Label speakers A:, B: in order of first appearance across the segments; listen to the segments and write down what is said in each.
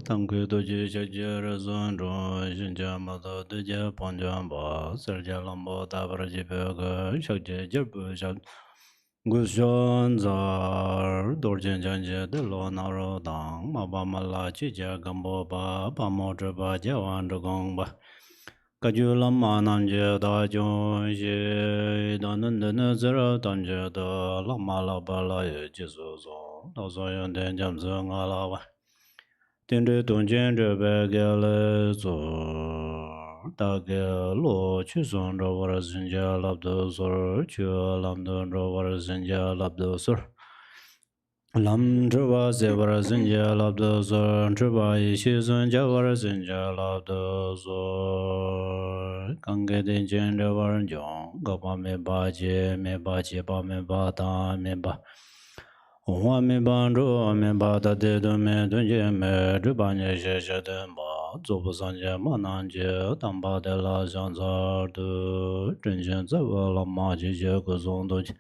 A: Tangku Doji Shakjara Zondro, Shinjamado, Duja Ponjamba, Serja Lambo, Tabaraji Pyoga, Shakja Jerbu Shak, Gushon Zar, Dorjan Janja, De Lo Naro Dang, Mabamala Chija Gambo Ba, Pamodra Ba, Jawan Gongba. Kajula Mananja da Jonji, Dananda Zera Danja da Lamala Bala Jizo, Dozoyan Denjam Zangalawa. Tende Donjan Rebegale Zor, Dage Lo Chuzon Rovara Zinja Labdo Zor, Chua Lamdon Rovara Zinja Labdo Zor. Lam Druva Zevara Zinja Labdo Zor, Druva Ishizon Javara Zinja Labdo Zor, Kange Denjen Revaran Jong, Gapa Me Baje, Me Baje Ba Me Ba Da Me Ba. Hua Me Ban Ru Me Ba Da De Do Me Dunje Me, Druva Nye She She Den Ba, Zobu Sanje Ma Nanje, Tamba De La Zhan Zar Du, Zhenjen Zeva La Ma Ji Je Gu Zong Du Ji.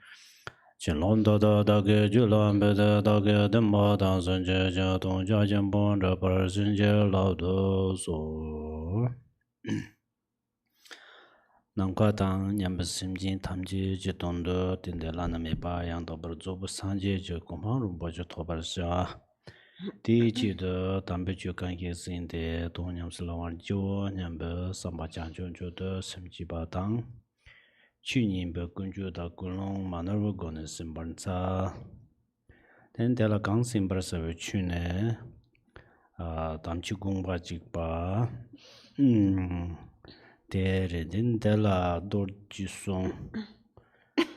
A: Chinlong da da da ge julan be da ge denpa dan san je jia dong jia jian bong zhe par sin jie lao de so. Nang kwa tang nyam be sim jin tam ji ji dong de din de lan me ba yang da bar zo bu san jie je gong pang rum bo je to bar xia. Di ji de dan be ju gan ye sin de dong nyam si la wan jiu nyam be san ba jiang jiu jiu de sim ji ba dang. 去年被根据到古龙马那尔个呢新本查，但在了刚新本社会区呢，当去公巴几巴，在人在了多几松，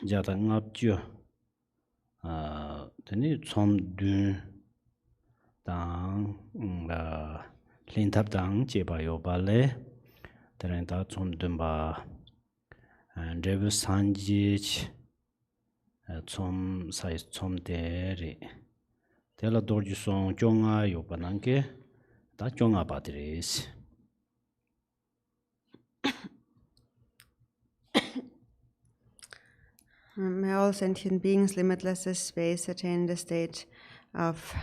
A: 加的阿舅，等你从端当林塔当结巴有巴嘞，等人他从端吧。Revu Sanjich Chom Sai Chom Deri Tela Dorji Song Jonga Yopananke Da Jonga Badris.
B: May all sentient beings, limitless as space, attain the state of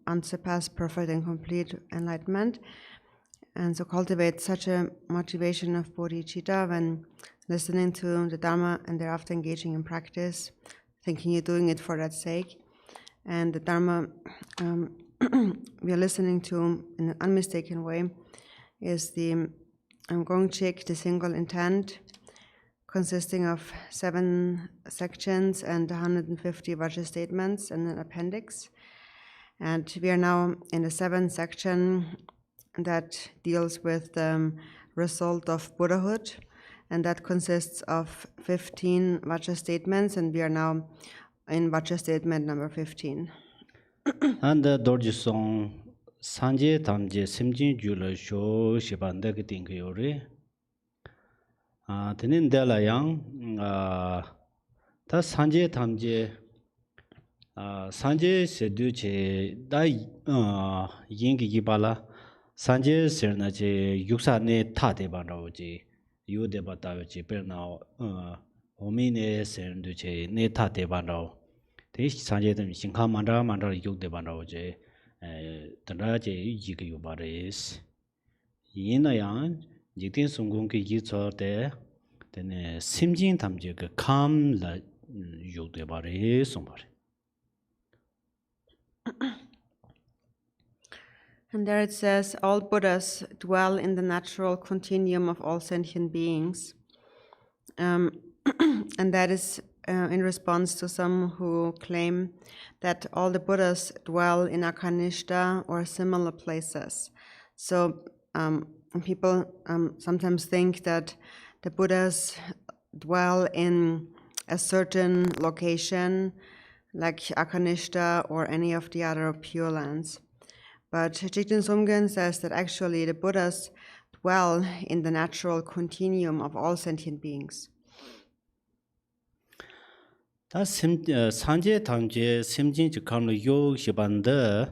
B: unsurpassed, perfect, and complete enlightenment. And so cultivate such a motivation of bodhichitta when listening to the Dharma and thereafter engaging in practice, thinking you're doing it for that sake. And the Dharma we are listening to in an unmistaken way is the Gong Chik, the single intent, consisting of 7 sections and 150 Vajra statements and an appendix. And we are now in the 7th section that deals with the result of buddhahood, and that consists of 15 Vajra statements, and we are now in Vajra statement number 15.
A: And the Dorji Song Sanje Tamje Simjin Jula Sho Shibanda Kiting Yori. Tenin Dela Yang Ta Sanje Tamje Sanje Seduche Da Yingi Yibala. Sanje Serna che yuksa ne ta de ban ro ji yu de ba ta ji per na omi ne sen du che ne ta de ban ro de sanje de xin kha man ra yuk de ban ro je ta ra je yi ge yu ba res yin na yang jikten sunggung ke yi cho de ne simjin tam je ge kam la yuk de ba re song ba.
B: And there it says, all Buddhas dwell in the natural continuum of all sentient beings. And that is in response to some who claim that all the Buddhas dwell in Akanishta or similar places. So people sometimes think that the Buddhas dwell in a certain location, like Akanishta or any of the other Pure Lands. But Jikten Sumgön says that actually the Buddhas dwell in the natural continuum of all sentient beings.
A: 다 산제 당제 심진 직함로 요 시반데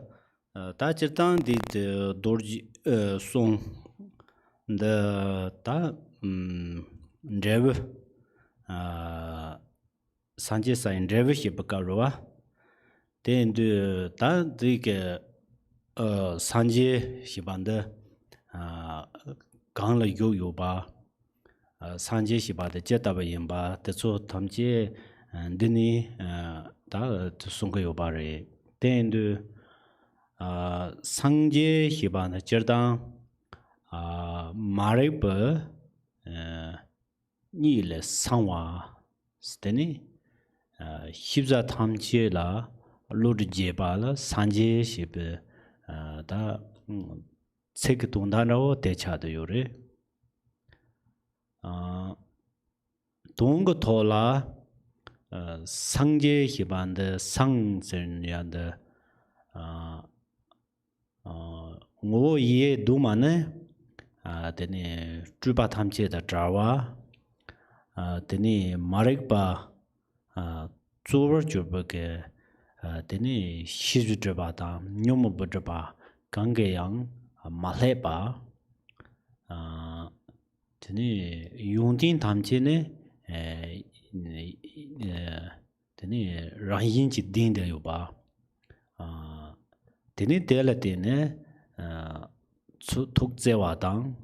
A: 다 지당 디 도르지 송데 레브 산제 사인 레브 시바카로와 덴드 다 디게 Sanje Shibanda Gang la yo ba Sanje Shibada Jetaba Yimba, the so Tamje Dini da Sunga yo ba re. Then do Sanje Shibana Jerdang Mariba Nile Sangwa Steni Hibza Tamje la Lord Jeba la Sanje Shib da Tsek Dundana Decha de Yore Dung Tola Sangje Hibanda Sangzen Yanda Ngo Ye Dumane Deni Juba Tamche da Jawa Deni Marikba Zuber Jubake Deni Shizu Juba Dam Nyumu Bujaba Gange Yang Maleba Deni Yungdin Tamche Deni Rahin Chi Din de Yuba Deni Dela Dene Tuk Zewa Dang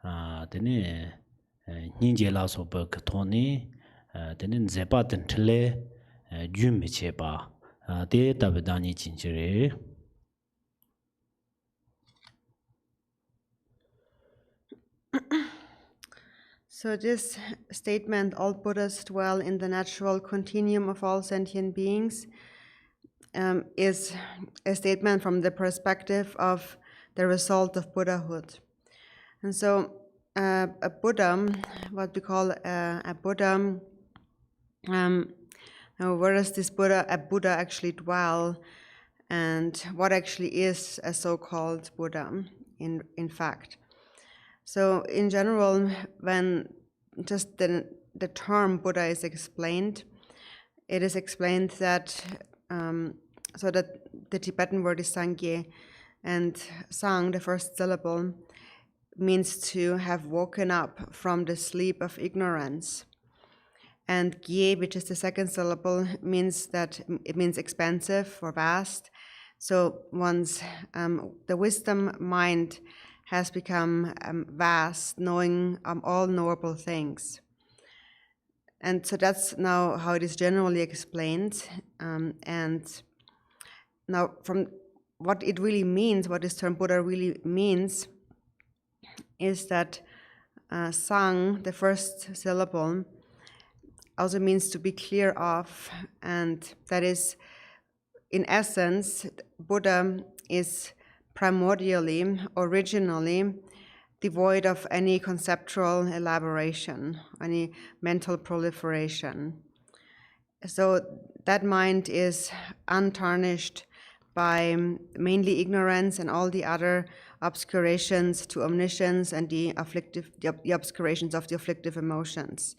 A: Deni Ninje La Soba Katoni Deni Zeba Dentele Jumi Cheba De Tabedani Chinchiri.
B: So this statement, all Buddhas dwell in the natural continuum of all sentient beings, is a statement from the perspective of the result of Buddhahood. And so a Buddha, what we call a Buddha, now where does this a Buddha actually dwell, and what actually is a so-called Buddha in fact? So in general, when just the term Buddha is explained, it is explained that so that the Tibetan word is Sangye, and Sang, the first syllable, means to have woken up from the sleep of ignorance. And Gye, which is the second syllable, means that it means expansive or vast. So one's the wisdom mind has become vast, knowing all knowable things. And so that's now how it is generally explained. And now from what it really means, what this term Buddha really means, is that Sang, the first syllable, also means to be clear of, and that is, in essence, Buddha is primordially, originally, devoid of any conceptual elaboration, any mental proliferation. So that mind is untarnished by mainly ignorance and all the other obscurations to omniscience and the obscurations of the afflictive emotions.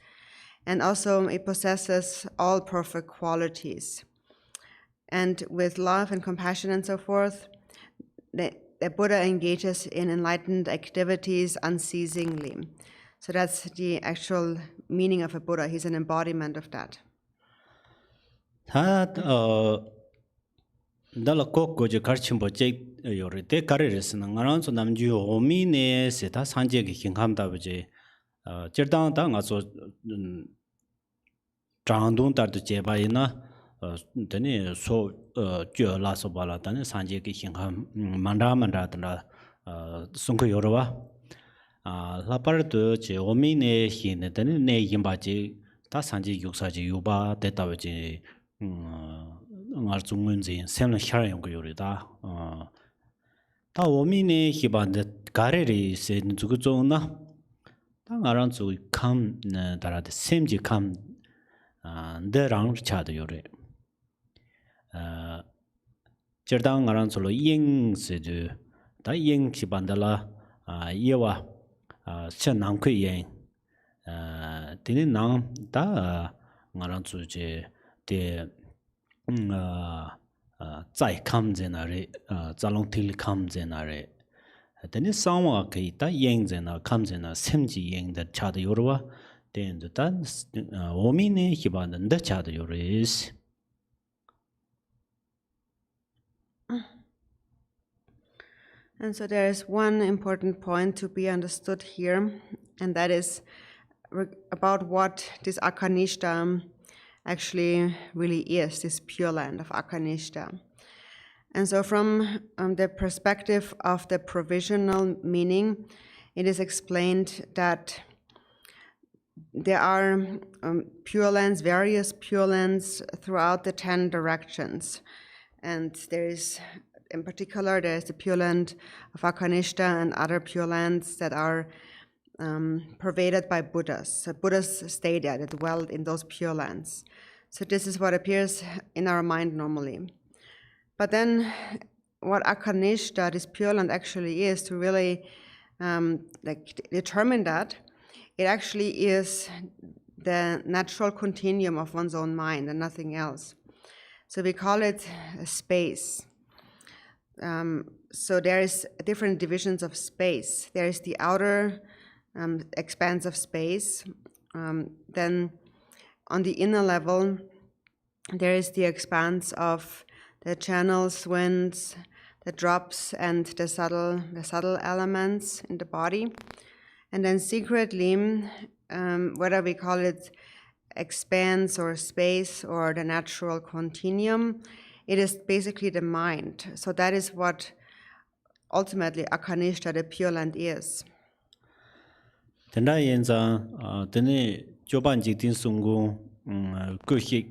B: And also it possesses all perfect qualities. And with love and compassion and so forth, the Buddha engages in enlightened activities unceasingly. So that's the actual meaning of a Buddha. He's an embodiment of that.
A: Dala koko je karchimbo che yore te kariris na ngaran so namju omi ne se ta sanje ge hingham da bje cherdang da nga so changdong tar de je ba ina dene so jyo la so bala dane sanje ge hingham manda da sungko yorwa la par de je omi ne hin ne dane ne yimba je ta sanje yuksa je yuba de ta bje ngar Sumgön zin semla xar yung yori da ta omi ne hiba de gareri se zugu zong na ta ngaran zu kam dara de semji kam de rang cha de yori jerda ngaran zu lo ying se de ta ying hiba de la yewa chen nang kwe ying dine nang ta ngaran zu je de zai kam zenare zalong til kam zenare deni samwa ke ta yeng zena kam zena semji yeng da cha de yorwa den da omi ne hiba da cha de yoris
B: And so there is one important point to be understood here, and that is about what this Akanishta actually really is, this Pure Land of Akanishta. And so from the perspective of the provisional meaning, it is explained that there are Pure Lands, various Pure Lands throughout the 10 directions. And there is, in particular, there is the Pure Land of Akanishta and other Pure Lands that are pervaded by Buddhas. So Buddhas stay there, they dwell in those Pure Lands. So this is what appears in our mind normally. But then what Akanishta, this Pure Land, actually is, to really determine that, it actually is the natural continuum of one's own mind and nothing else. So we call it a space. So there is different divisions of space. There is the outer expanse of space. Then on the inner level, there is the expanse of the channels, winds, the drops, and the subtle elements in the body. And then secretly, whether we call it expanse or space or the natural continuum, it is basically the mind. So that is what ultimately Akanishta, the Pure Land, is.
A: Tenda yenza tene Kyobpa Jikten Sumgön Gong Chik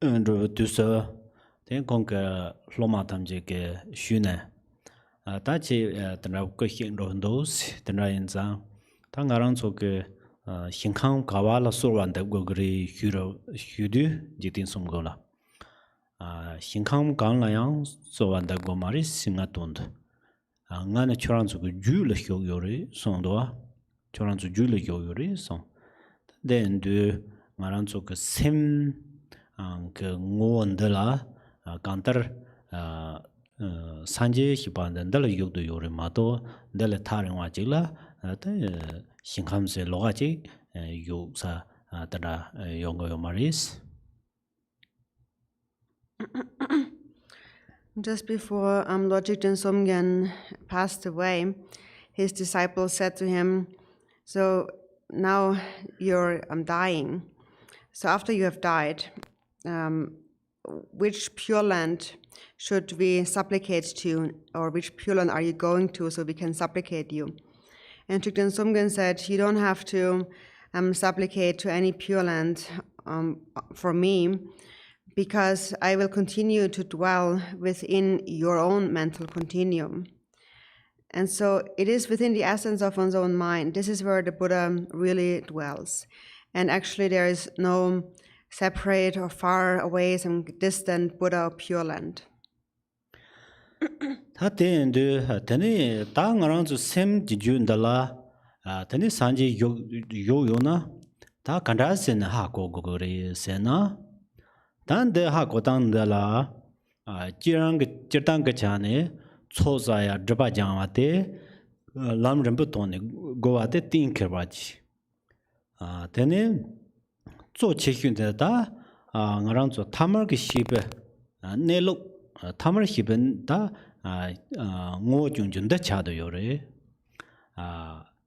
A: ndo dusa ten konka loma tamje ke shune ta che tena Gong Chik ndo ndos tena yenza ta ngarang so ke hinkang kawa la sorwan da gogri hyudu Jikten Sumgön la hinkang gang la yang sorwan da gomari singa tond ngana choranzu gu ju le hyo yori sondo choranzu ju le hyo yori son den de ngaranzu gu sem ke ngondela kantar sanje hibanda ndala yogdo yori mato ndala taringwa jigla ta hinkhamse loga ji yogsa tada yongo yomaris.
B: Just before Lord Jikten Sumgön passed away, his disciples said to him, so now you're dying. So after you have died, which Pure Land should we supplicate to, or which Pure Land are you going to so we can supplicate you? And Jikten Sumgön said, you don't have to supplicate to any Pure Land for me, because I will continue to dwell within your own mental continuum. And so it is within the essence of one's own mind. This is where the Buddha really dwells. And actually there is no separate or far away, some distant Buddha or Pure Land.
A: Ta tene ta ngarang zu sem jiju ndala tene sanje yo na ta kanda sen ha ko gogore sena dan de ha ko tang de la jirang jirtang ge chane choza ya drba jangwa te lam ram bu ton ne go wa te tin ke ba ji tene zo che hyun de da ngarang zo tamar ge shibe ne lo tamar hiben da ngo jung jun da cha do yore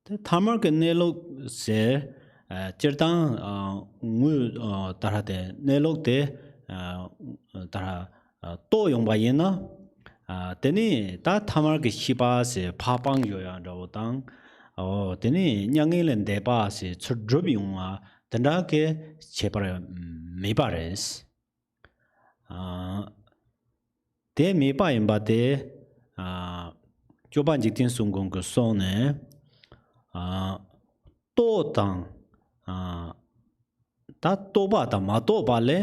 A: te tamar ge ne lo se jirtang ngu tara de ne lo de tara to yong ba yin na teni ta tamar ge hiba se pa bang yo ya ro dang teni nyang len de ba se chudrub yong a tanda ke chepa me ba res de me ba yin ba de Kyobpa Jikten Sumgön ge so ne to tang ta to ba da ma to ba le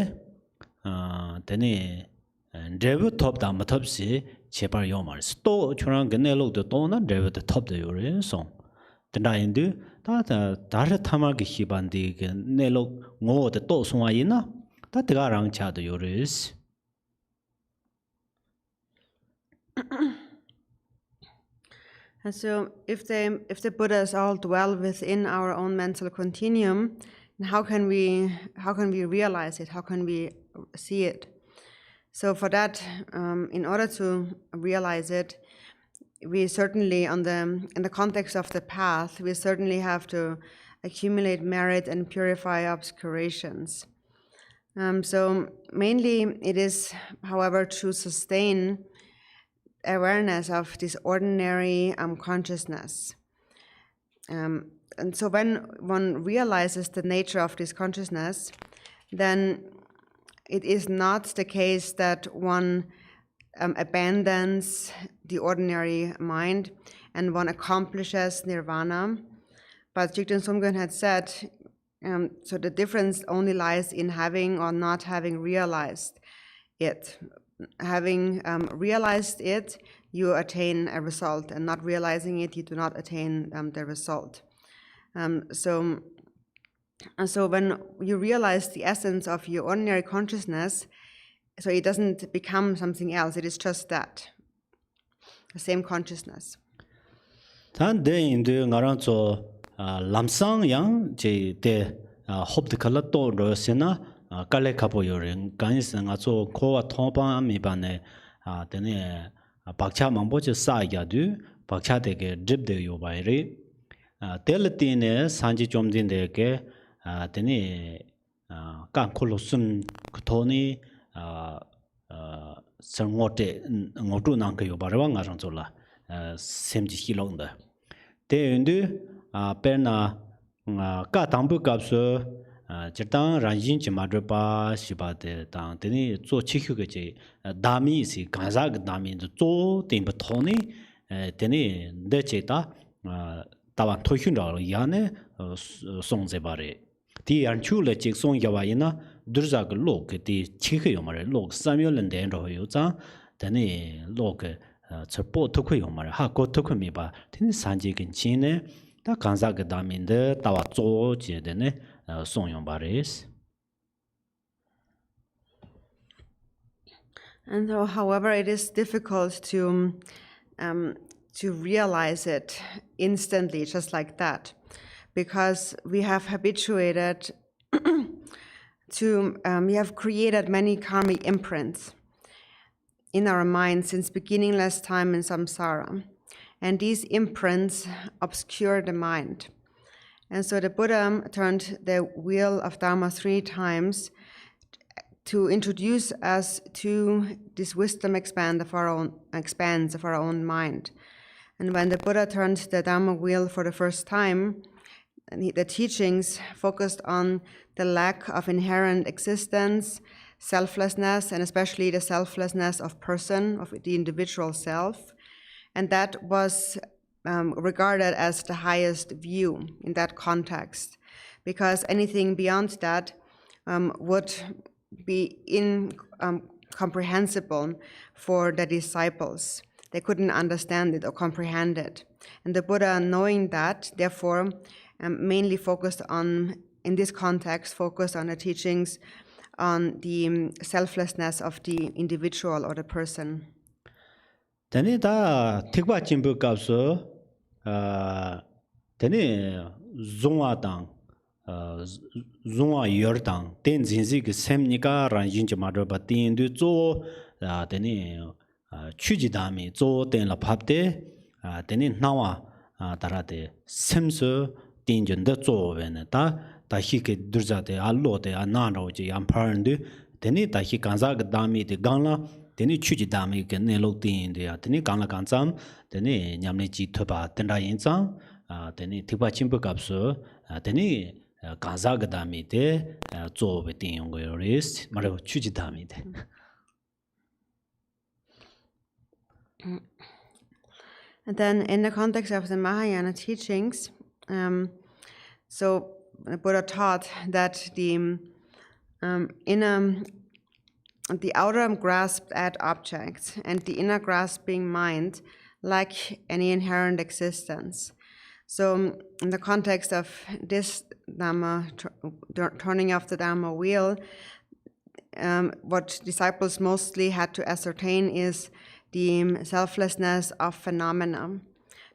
A: teni revu top da ma top si chepa yo mar sto churang ge ne lo de to na revu de top de yo re so tanda yin de ta da tamar ge hiban de ge ne lo ngo de to so wa yin na ta de ga rang cha de yo re.
B: And so if the Buddhas all dwell within our own mental continuum, how can we realize it? How can we see it? So for that, in order to realize it, we certainly, in the context of the path, we certainly have to accumulate merit and purify obscurations. So mainly it is, however, to sustain awareness of this ordinary consciousness. And so when one realizes the nature of this consciousness, then it is not the case that one abandons the ordinary mind and one accomplishes nirvana. But Jikten Sumgön had said, so the difference only lies in having or not having realized it. Having realized it, you attain a result, and not realizing it, you do not attain the result. So when you realize the essence of your ordinary consciousness, so it doesn't become something else, it is just that, the same consciousness.
A: Lamsang yang je de hob de kala to ro sena kale kapo yoren ganis nga so ko thompa mi bane tene bakcha mambo che sa ya du bakcha de ge drip de yo bai re tel tine sanji chomdin de ge tene kan kholo sum thoni sangote ngotu nang ke yo barwa nga rang chola semji hilong da te undu perna ka tambu kapso jirtang ranjin chimadropa shibate tang teni zo chikyu ge dami si ganza ge dami zo temba thoni teni de cheta tawa thohyun ra yane songze bare ti anchu le chik song yawa ina durza ge lok ti chikhe yomare lok samyo len den ro yo cha teni lok chpo thokhu yomare ha ko thokhu mi ba teni sanje gen chine 다 간사 그 다음인데 다와 조제되네 송용 바레스.
B: And so, however, it is difficult to realize it instantly, just like that, because we have habituated we have created many karmic imprints in our mind since beginningless time in samsara. And these imprints obscure the mind. And so the Buddha turned the wheel of Dharma 3 times to introduce us to this wisdom expanse of our own mind. And when the Buddha turned the Dharma wheel for the first time, the teachings focused on the lack of inherent existence, selflessness, and especially the selflessness of person, of the individual self. And that was regarded as the highest view in that context, because anything beyond that would be incomprehensible for the disciples. They couldn't understand it or comprehend it. And the Buddha, knowing that, therefore, mainly focused on, in this context, focused on the teachings on the selflessness of the individual or the person.
A: Tene da tikwa chimbu kapso tene zongwa dang zongwa yor dang ten zinzi ge semnika ranjin chmadro ba tin du zo tene chuji dami zo ten la phapte tene nawa tarate semso tin jun de zo wen da hi ke durja de allo de na ro ji am phan du tene da hi kanza ge dami de gangla teni chuji dami ke ne lok tin de teni kangla kangsam teni nyamne ji thoba tenda yin chang teni thipa chimpu kapso teni kanza ga dami de zo be tin yong go ris maro chuji dami de.
B: And then in the context of the Mahayana teachings, so the Buddha taught that the outer grasped at objects and the inner grasping mind lack any inherent existence. So in the context of this Dharma, turning of the Dharma wheel, what disciples mostly had to ascertain is the selflessness of phenomena.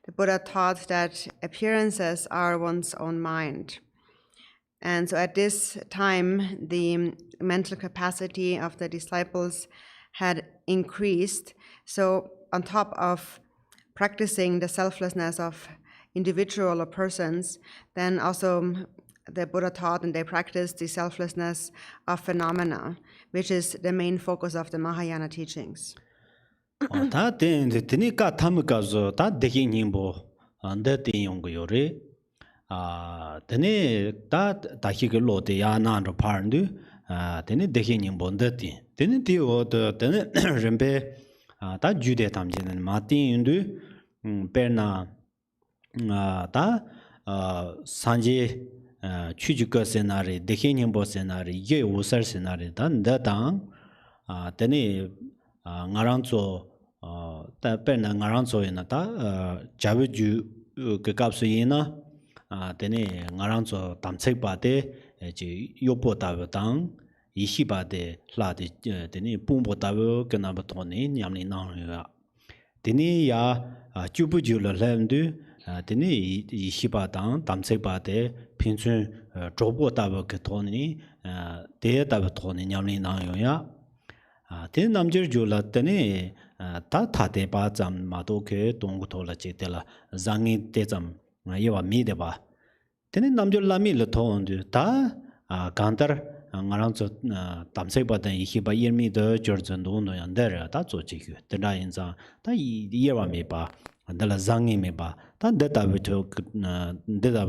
B: The Buddha taught that appearances are one's own mind. And so at this time, the mental capacity of the disciples had increased. So on top of practicing the selflessness of individual or persons, then also the Buddha taught and they practiced the selflessness of phenomena, which is the main focus of the Mahayana teachings.
A: 다 되니까 탐가서 다 되게 님보 안데 띵용고요리 되네 다 다히글로데 야나로 파르드 되네 되게 님본데티 되네 디오도 되네 렘베 다 주데 탐지는 마틴인도 페나 다 산지 취주거 세나리 되게 님보 세나리 이게 오살 세나리 단다당 되네 ngaranzo ta perna ngaranzo ina ta jabuju ke kapsu ina tene ngaranzo tamtsek ba de ji yopo ta tang ishi ba de la de tene pumbo ta ke na ba toni nyamni na ya tene ya jubuju la lemdu tene ishi ba tang tamtsek ba de pinchun jobo ta ke toni de ta toni nyamni na ya ten namjer jola tene ta thate pa cham ma to ke tong thola che tela zangi te cham yewa mi de ba tene namjer la mi le thon de ta gantar ngarang cho tamse ba den hi ba yer mi de jorjan do no yan der ta cho chi hu de da yin za ta yewa mi ba de la zangi me ba ta de ta be to de da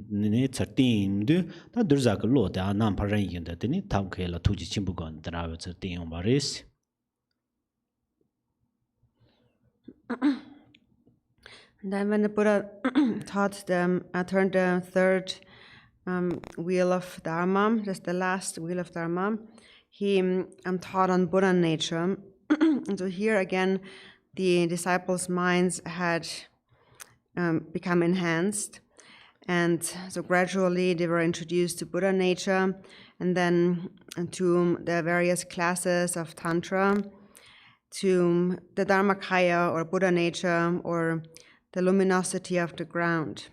A: ne chatin de ta durza ko lo da nam pa ren yin de tene tam ke la tu ji chim bu gon da ba chatin yong ba res.
B: And then when the Buddha taught them, turned the third wheel of dharma, just the last wheel of dharma, he taught on Buddha nature. And so here again, the disciples' minds had become enhanced. And so gradually they were introduced to Buddha nature and then to the various classes of Tantra, to the Dharmakaya or Buddha nature or the luminosity of the ground.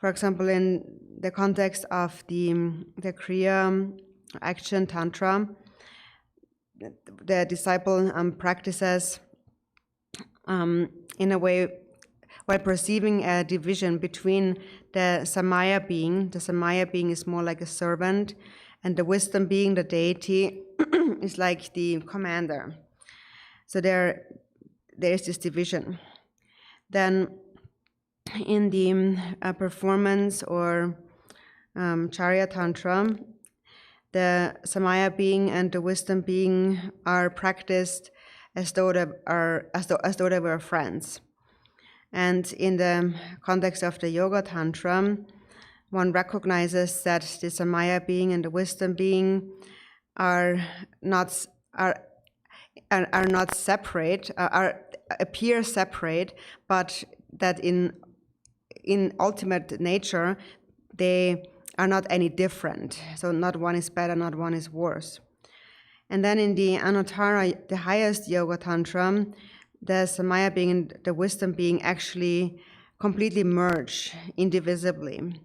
B: For example, in the context of the Kriya action Tantra, the disciple practices in a way by perceiving a division between the Samaya being. The Samaya being is more like a servant, and the wisdom being, the deity, is like the commander. So there is this division. Then in the performance or Charya Tantra, the Samaya being and the wisdom being are practiced as though they were friends. And in the context of the Yoga Tantra, one recognizes that the Samaya being and the wisdom being are not separate, appear separate, but that in ultimate nature they are not any different. So not one is better, not one is worse. And then in the Anuttara, the highest Yoga Tantra, the Samaya being and the wisdom being actually completely merge indivisibly.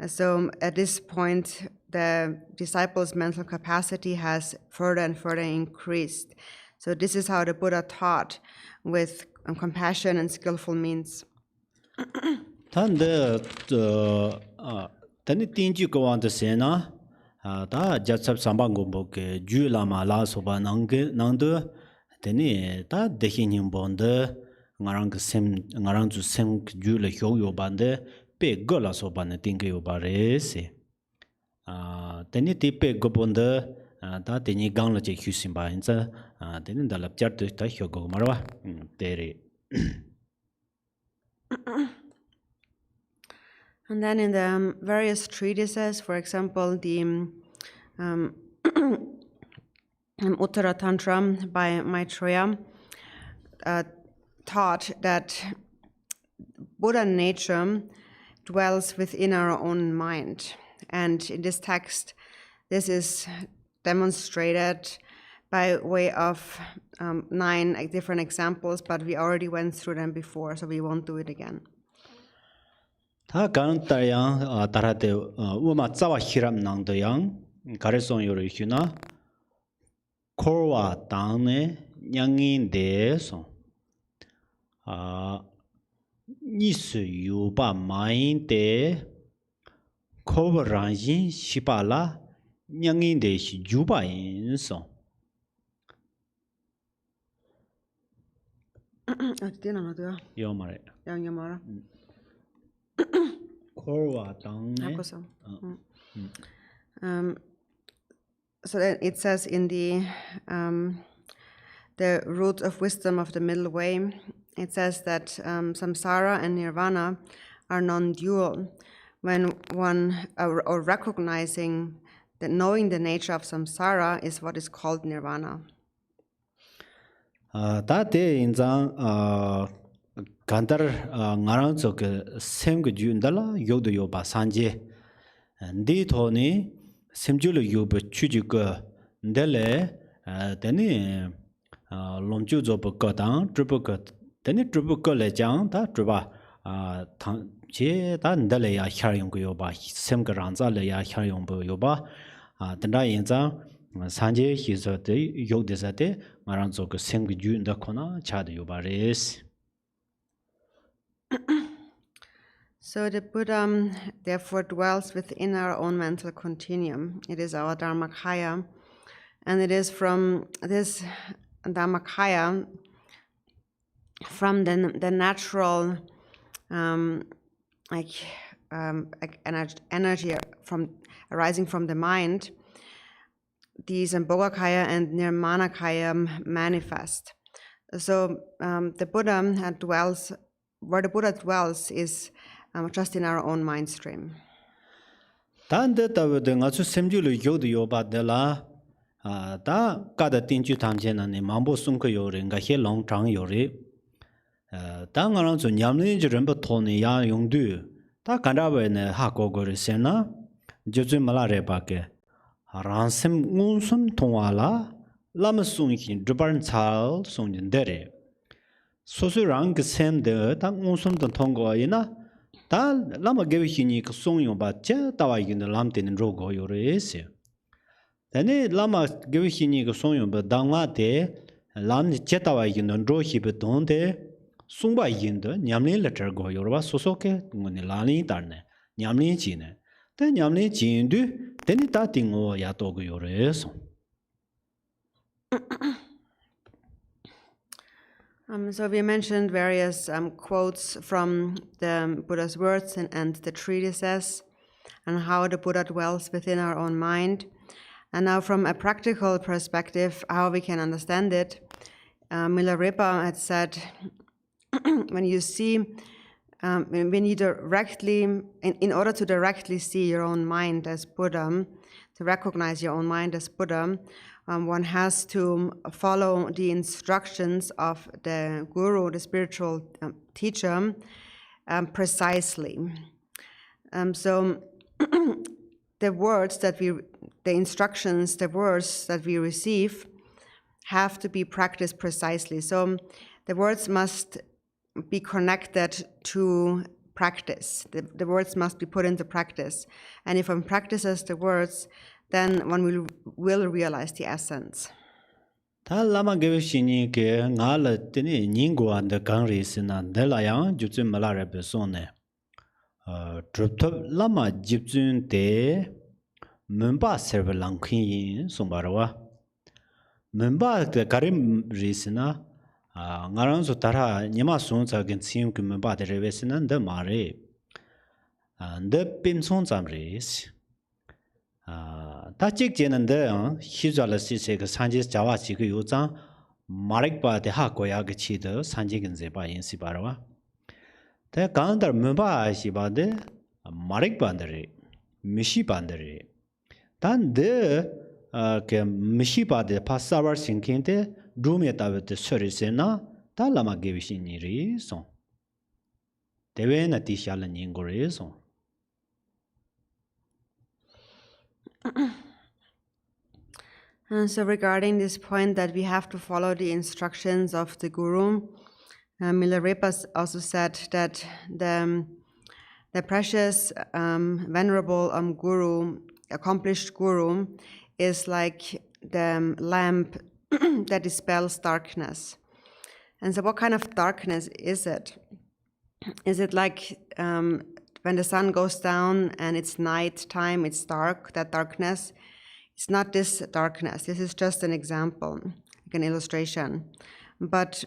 B: So at this point, the disciple's mental capacity has further and further increased. So this is how the Buddha taught, with compassion and skillful means.
A: Tani tinju kawan de sena da jatsap sambang gombo ke ju lama la soba nangde tani da dehin yimbonde ngarang ju sem ju le hyo yo bande pe gola soba ne tinge yo bare se tani ti pe gobonde da tani gang la che hyusim ba inza tani da lap chart ta hyo go marwa tere.
B: And then in the various treatises, for example, the Uttara Tantra by Maitreya taught that Buddha nature dwells within our own mind. And in this text, this is demonstrated by way of 9 different examples, but we already went through them before, so we won't do it again.
A: 다 간타양 따라데 우마 짜와 히람 낭도양 가레송 요르 휴나 코와 당네 냥인데소 Nisu yuba main de cover ranjin shipala nyangin de juba in so. Yomare.
B: Yamara.
A: Korwa tang.
B: So then it says in the root of wisdom of the middle way, it says that samsara and nirvana are non-dual. When one or recognizing that knowing the nature of samsara is what is called nirvana.
A: That in zang Kantar ngarang zog sem ge jundala yod yo ba sanje. Ndi thoni semjul yo ba chuji ge ndele tani lomju zo ba ka dang triple ka tani triple ka le jang ta triba thang che ta ndele ya khar yong yo ba sem ge rang za le ya khar yong bo yo ba tanda yin zang sanje hi zo de yod de za de ngarang zog sem ge junda khona cha de yo ba res.
B: So the Buddha therefore dwells within our own mental continuum. It is our dharmakaya, and it is from this dharmakaya, from the natural energy from arising from the mind, these Sambhogakaya and Nirmanakaya manifest. So the Buddha dwells, where the Buddha dwells is just in our own mind stream.
A: Tanda tawa de nga su semju lu yo de yo ba de la ta ka da tin ju tham chen na ne mambo sung ko yo re nga he long chang yo re ta nga ran su nyam ne ji ren ba tho ne ya yong du ta kan da ba ne ha ko go re sen na ju ju ma la re ba ke ran sem ngun sum thong wa la lam sung hin du ban chal sung jin de re so su rang ke sem de ta ngun sum de thong go yi na 다 라마 게비히니 그 송용 받자 다와이긴 람테는 로고 요레스 다네 라마 게비히니 그 송용 받 당와데 람니 제다와이긴 로히베 돈데 송바이긴데 냠린 레터고 요르바 소소케 응니 라니 달네 냠린 지네 데 냠린 지인도 데니 다팅오 야도고 요레스.
B: So we mentioned various quotes from the Buddha's words and the treatises, and how the Buddha dwells within our own mind. And now from a practical perspective, how we can understand it, Milarepa had said, when you see, when you directly, in order to directly see your own mind as Buddha, to recognize your own mind as Buddha, one has to follow the instructions of the guru, the spiritual teacher, precisely. So the words that the instructions, the words that we receive have to be practiced precisely. So the words must be connected to practice. The words must be put into practice. And if one practices the words, then one will realize the essence.
A: Ta lama ge shini ke nga la tini ningo an de gang ri sina de la yang ju zun ma la re be so ne drup top lama jip zun de mun ba serve lang khin yin so ba wa mun ba de karim ri sina nga ran so tara nyama sun cha gen sim ke mun ba de re be sina de ma re de pim son zam re 다 찍지는데 희자라시 그 산지 자와지 그 요장 마릭바데 하고야 그 치더 산지근제 바 인시 바라와 대 간다 멤바시 바데 마릭바데리 미시 반데리 단데 그 미시 바데 파사버 싱킨데 루메타베데 서리세나 달라마 게비시니리 송 대외나 티샬라 닝고레 송.
B: And so regarding this point that we have to follow the instructions of the guru, Milarepa also said that the precious venerable guru, accomplished guru, is like the lamp that dispels darkness. And so what kind of darkness is it? Is it like when the sun goes down and it's night time, it's dark, that darkness? It's not this darkness. This is just an example, like an illustration. But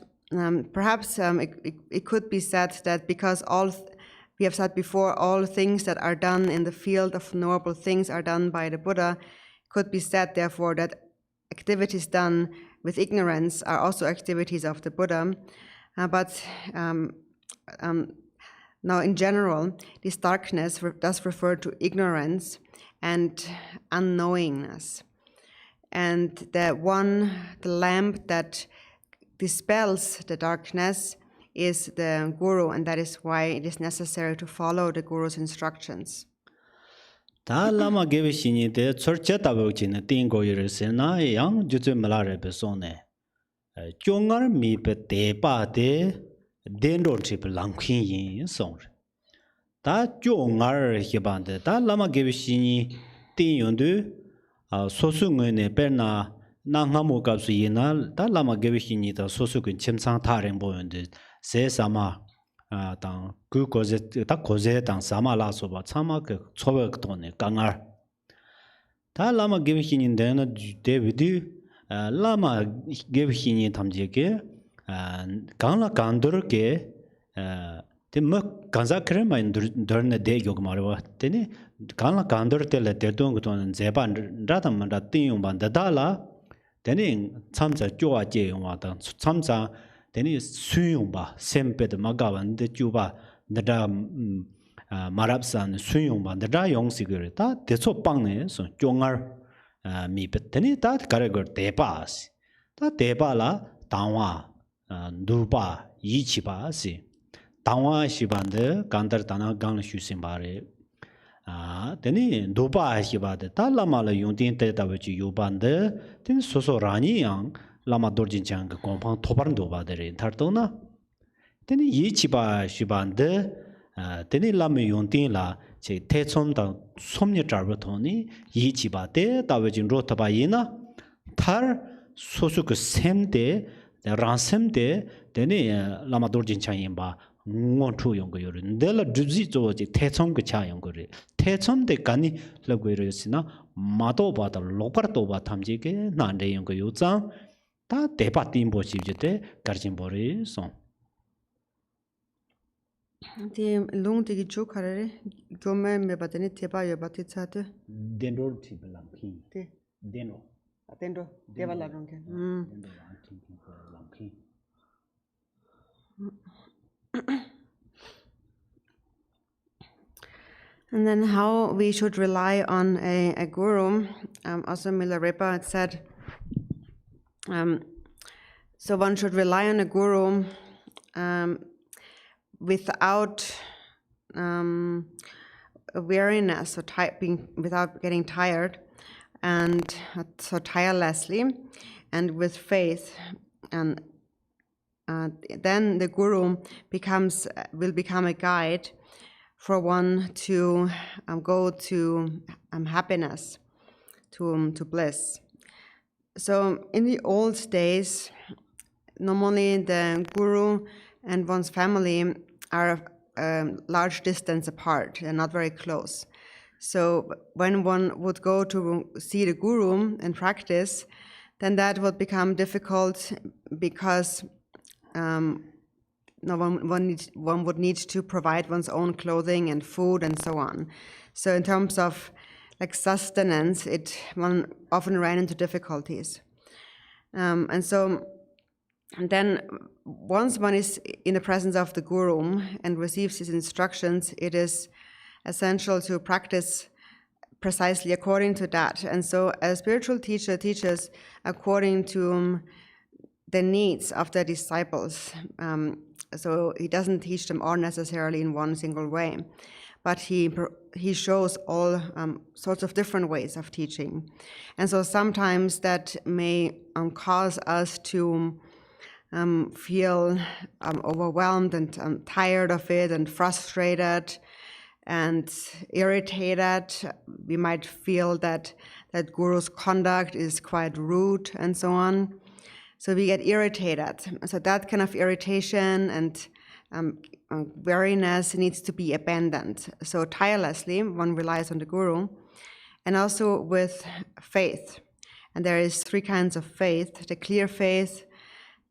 B: perhaps it could be said that because we have said before, all things that are done in the field of knowable things are done by the Buddha, could be said, therefore, that activities done with ignorance are also activities of the Buddha. But now, in general, this darkness does refer to ignorance and unknowingness. And the lamp that dispels the darkness is the guru, and that is why it is necessary to follow the guru's instructions.
A: Ta lama gebe shini de chorche tabu chine tingo yere sena yang juju malare be sone. Chongar mi pe te pa de dendo trip langkhin yin song. Ta chongar hibande ta lama gebe shini tin yondu sosu ngene perna nanghamu kapsu yina ta lama gebe shini ta sosu kun chimsang thareng bo yonde se sama tang gu goze ta goze tang sama la so ba chama ke chobe to ne kangar ta lama gebe shini de na de vidu lama gebe shini tamje ke gangla gandur ke te mo ganza krema ndorne de yog marwa teni gangla gandur te le de dong to zeba rada man da tin yong ban da la teni chamza joa je yong wa da chamza teni suyong ba sempe de magawan de juba da marabsan suyong ba da yong sigure ta de so pang ne so jongar mi pe teni ta kare gor de pas ta de ba la tangwa duba yi chi ba si tangwa shi ban de gandar dana gang shu sim ba re teni duba shi ba de ta lama la yong tin te da chi yu ban de teni so so rani yang lama dorjin chang ko pang thobar do ba de re thar to na teni yi chi ba shi ban de teni lama yong tin la che te chom da somnya tar ba thoni yi chi ba de da we jin ro ta ba yi na thar so su ko sem de ransem de teni lama dorjin chang yin ba ngon chu yong go yor de la duzi zo je te chom ko cha yong go re te chom de kani la go yor sina ma do ba da lokar to ba tham je ke nan de yong go yo chang ta de ba tin bo chi je de garjin bo re so
B: Die lung die juk harare gome me bateni teba yo batitsate
A: dendor ti belang ki deno
B: atendo teba la ronke And then how we should rely on a guru. Also Milarepa said, so one should rely on a guru without weariness or without getting tired, and so tirelessly, and with faith, and then the guru will become a guide for one to go to happiness, to bliss. So in the old days, normally the guru and one's family are a large distance apart. They're not very close. So when one would go to see the guru and practice, then that would become difficult because one would need to provide one's own clothing and food and so on. So in terms of like sustenance, one often ran into difficulties. And then once one is in the presence of the guru and receives his instructions, it is essential to practice precisely according to that. And so a spiritual teacher teaches according to the needs of the disciples. So he doesn't teach them all necessarily in one single way, but he shows all sorts of different ways of teaching. And so sometimes that may cause us to feel overwhelmed and tired of it and frustrated and irritated. We might feel that guru's conduct is quite rude and so on. So we get irritated. So that kind of irritation and weariness needs to be abandoned. So tirelessly, one relies on the guru, and also with faith. And there is 3 kinds of faith: the clear faith,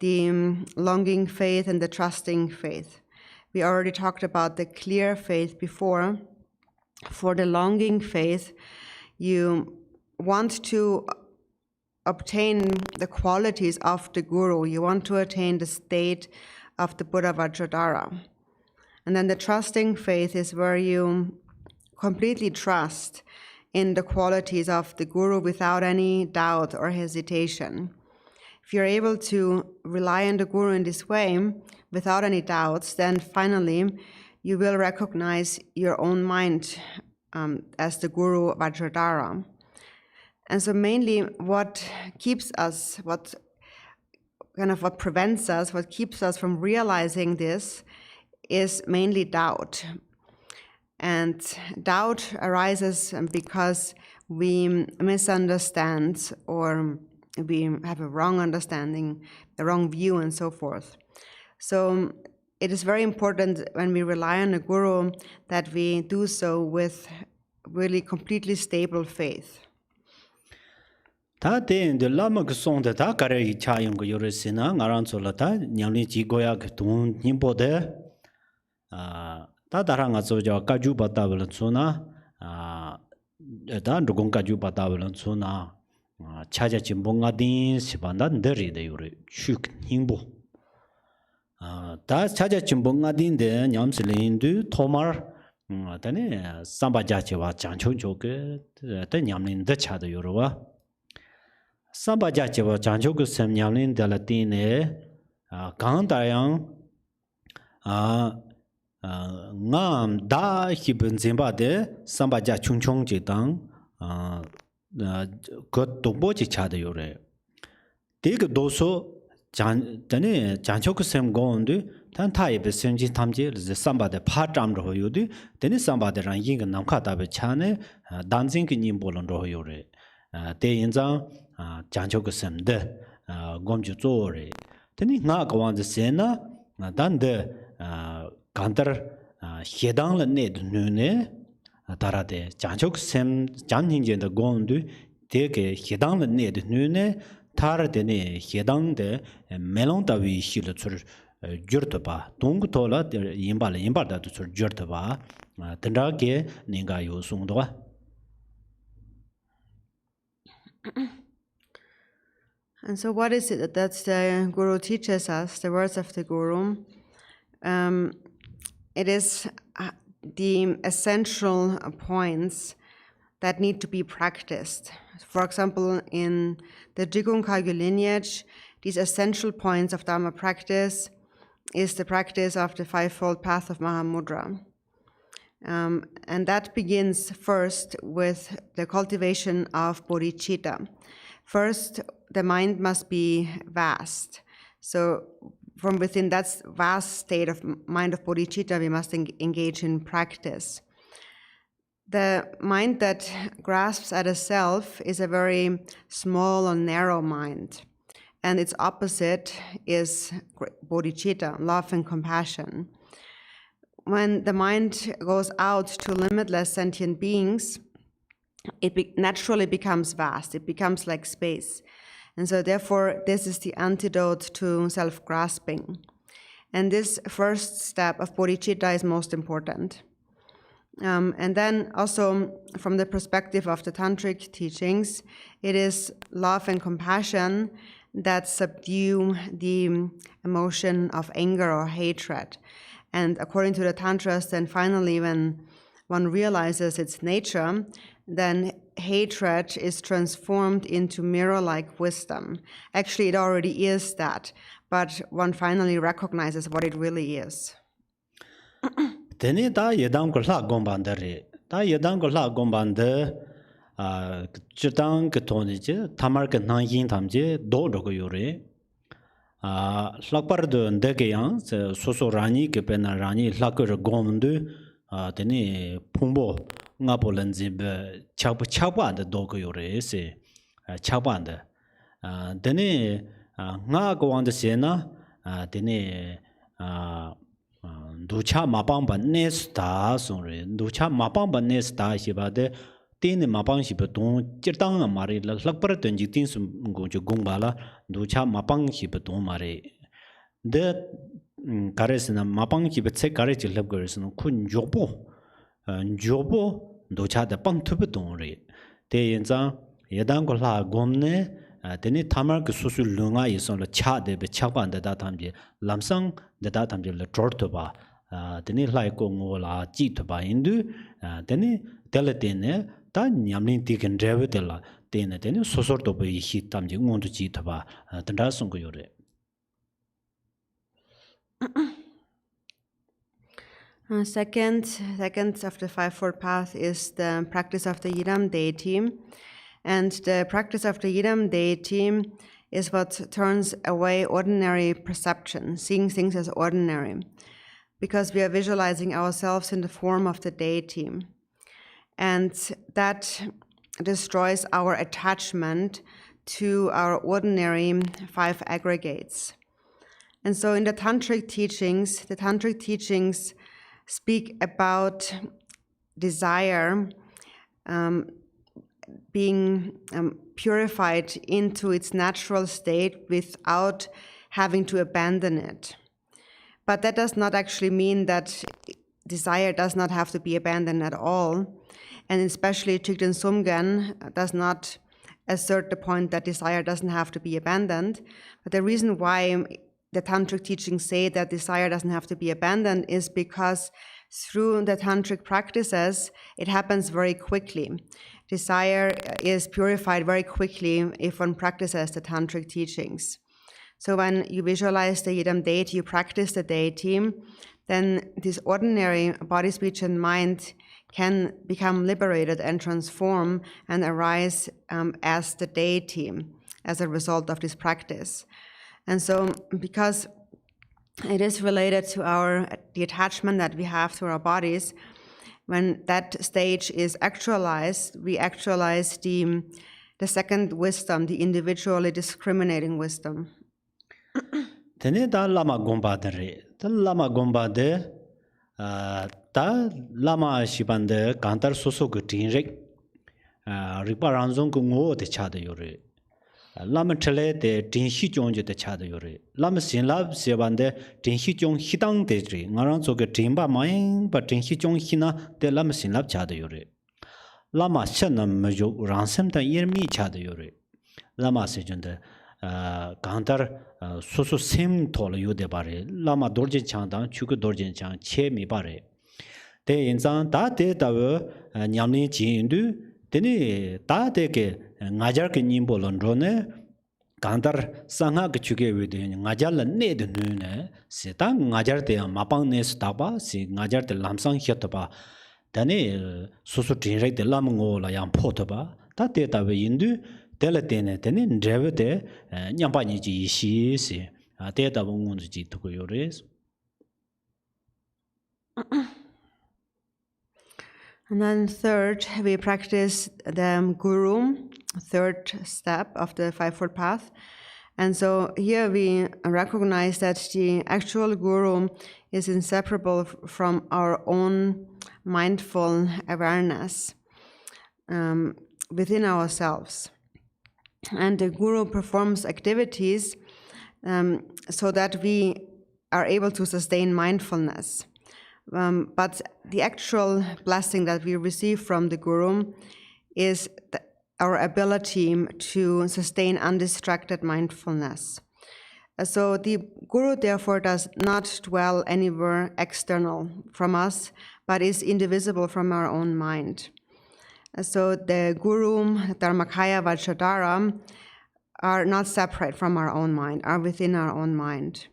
B: the longing faith, and the trusting faith. We already talked about the clear faith before. For the longing faith, you want to obtain the qualities of the guru. You want to attain the state of the Buddha Vajradhara. And then the trusting faith is where you completely trust in the qualities of the guru without any doubt or hesitation. If you're able to rely on the guru in this way without any doubts, then finally you will recognize your own mind as the guru Vajradhara. And so mainly what keeps us, what prevents us, what keeps us from realizing this is mainly doubt. And doubt arises because we misunderstand, or we have a wrong understanding, a wrong view, and so forth. So it is very important when we rely on a guru that we do so with really completely stable faith.
A: Ta den de lama ge song de ta kare yi cha yung ge yore sina ngaran so la ta nyamli ji go ya ge dun nimbo de ta dara nga so ja ka ju ba ta bel so na da ndugong ka ju ba ta bel so na cha ja jin bong nga din si ba na de ri de yore chuk nimbo ta cha ja jin bong nga din de nyam se lin du tomar ta ne samba ja che wa chang chong jo ge de nyam lin de cha de yore wa Samba Jacheva Janjoku Sam Nyamlin de la Dine, Gang Dayang, Ngam Da Hibun Zimba de, Samba Jachung Chung Jitang, Good Dobo Chicha de Yore. Dig Doso Janjoku Sam Gondu, Tan Tai Besenji Tamji, the Samba de Patam Royudi, then Samba de Ranging and Namkata Chane, dancing in Bolon Royore. Day in Zang. Janchoku semde gomju zore teni nga gwan de sena dan de gantar hedang le ne de ne dara de janchoku sem janning je de gondu de ge hedang le ne de ne tar de ne hedang de melong da wi shi le zur jurta ba dong to la de yimba da zur jurta ba tendra ge ninga yo sung do.
B: And so what is it that the Guru teaches us, the words of the Guru? It is the essential points that need to be practiced. For example, in the Drigung Kagyu lineage, these essential points of Dharma practice is the practice of the 5-fold path of Mahamudra. And that begins first with the cultivation of bodhichitta. First, the mind must be vast. So from within that vast state of mind of bodhicitta, we must engage in practice. The mind that grasps at a self is a very small or narrow mind. And its opposite is bodhicitta, love and compassion. When the mind goes out to limitless sentient beings, it naturally becomes vast. It becomes like space. And so therefore, this is the antidote to self-grasping. And this first step of bodhicitta is most important. And then also from the perspective of the Tantric teachings, it is love and compassion that subdue the emotion of anger or hatred. And according to the Tantras, then finally when one realizes its nature, then hatred is transformed into mirror-like wisdom. Actually, it already is that, but one finally recognizes what it really is.
A: Teni da yedang ko la gomban de da yedang ko la gomban de chitang ke toni je tamar ke nang yin tam je do ro ko yore lakpar de de ke yang so so rani ke pena rani lakor gom de teni pumbo nga polen zibe chapa de do ko yore se chapa de teni nga go on the sena dene ducha mapang ba nes ta songre ducha mapang ba nes ta shiba de tene mapang shiba don chirtang mari la lakpar den Jikten sum go jo gong ba la ducha mapang shiba don mari de karesna mapang shiba tse kare chilab garesna kun jobo ducha de pang tup don re te yenza yedang ko la gomne teni tamar ke susu lunga yison la cha de be chakpan de da tamje lamsang de da tamje la tror to ba teni lai ko ngo la ji to ba indu teni tele tene ta nyamlin ti ken rewe de la tene teni sosor to be hi tamje ngon to ji to ba tanda song ko yore.
B: Second of the fivefold path is the practice of the Yidam deity. And the practice of the Yidam deity is what turns away ordinary perception, seeing things as ordinary, because we are visualizing ourselves in the form of the deity. And that destroys our attachment to our ordinary five aggregates. And so in the Tantric teachings speak about desire being purified into its natural state without having to abandon it. But that does not actually mean that desire does not have to be abandoned at all. And especially Jikten Sumgön does not assert the point that desire doesn't have to be abandoned. But the reason why the Tantric teachings say that desire doesn't have to be abandoned is because through the Tantric practices, it happens very quickly. Desire is purified very quickly if one practices the Tantric teachings. So when you visualize the Yidam deity, you practice the deity, then this ordinary body, speech, and mind can become liberated and transform and arise as the deity as a result of this practice. And so because it is related to the attachment that we have to our bodies, when that stage is actualized, we actualize the second wisdom, the individually discriminating wisdom.
A: Tene da lama gomba de re, da lama gomba de da lama shibande kantar soso go tin rek ripa ranzong ko ngo de cha de yore. Lama chale de tin shi jong je de cha de yore. Lama sin lab se bande tin shi jong hidang de re. Ngarang zo ge tin ba maing ba tin shi jong hina de lama sin lab cha de yore. Lama shanam me jo ransam ta yermi cha de yore. Lama se jonde kantar soso sem tol yo de bare. Lama dorjin chang dang chuku dorjin chang che mi bare. De insan da de da nyamni ji indu tene da de ke ngajar ke nimbo londrone kantar sanga ke chuge wede ngajar la ne de ne se ta ngajar de mapang ne sta ba si ngajar de lamsang hyat ba dane soso tin de lam ngo la yang phot ba ta te ta we indu tele tene tene ndrewe de nyamba ni ji shi si te ta ngon ji tu ko yores.
B: And then third, we practice the guru, third step of the fivefold path. And so here we recognize that the actual guru is inseparable from our own mindful awareness within ourselves. And the guru performs activities so that we are able to sustain mindfulness. But the actual blessing that we receive from the Guru is our ability to sustain undistracted mindfulness. So the Guru therefore does not dwell anywhere external from us, but is indivisible from our own mind. So the Guru, Dharmakaya, Vajradhara are not separate from our own mind, are within our own mind.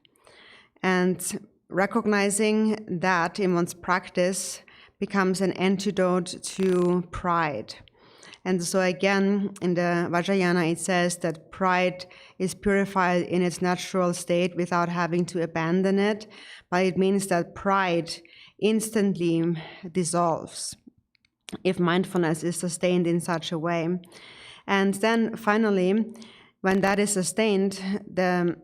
B: And recognizing that in one's practice becomes an antidote to pride. And so again, in the Vajrayana, it says that pride is purified in its natural state without having to abandon it, but it means that pride instantly dissolves if mindfulness is sustained in such a way. And then finally, when that is sustained, the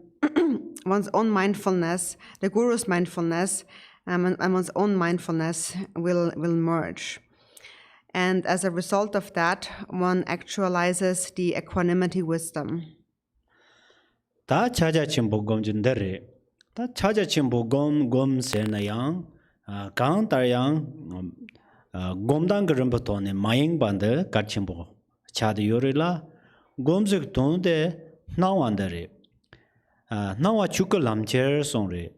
B: one's own mindfulness, the guru's mindfulness, and one's own mindfulness will merge. And as a result of that, one actualizes the equanimity wisdom.
A: Ta chaja chimbo gom jindare. Ta chaja chimbo gom serna yang, kang tar yang, gomdang garimbo tone maying bande kachimbo. Chad yorila, gomzik tonde nawandare. Nawa chuka lamcher sonre.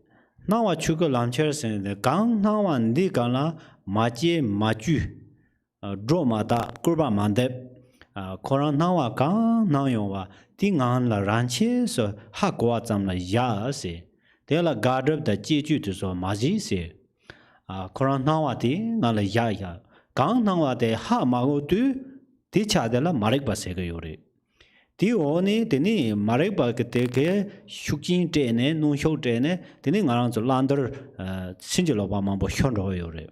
A: Nawa chuka lamcher sen kang nawan di kala machi machu. Droma da kurba mandep. Koran nawa kang nayowa. Tingan la ranche so hakwa zamla ya se. De la gadrub da jeju to so maji se. Koran nawa ti ngala ya. Kang nawa de ha mago tu ti cha de la marik ba se yore. Ti oni teni marik ba ke te ke shukin te ne nu shou te ne teni ngarang zo lander sinjilo ba mambo shon ro yore.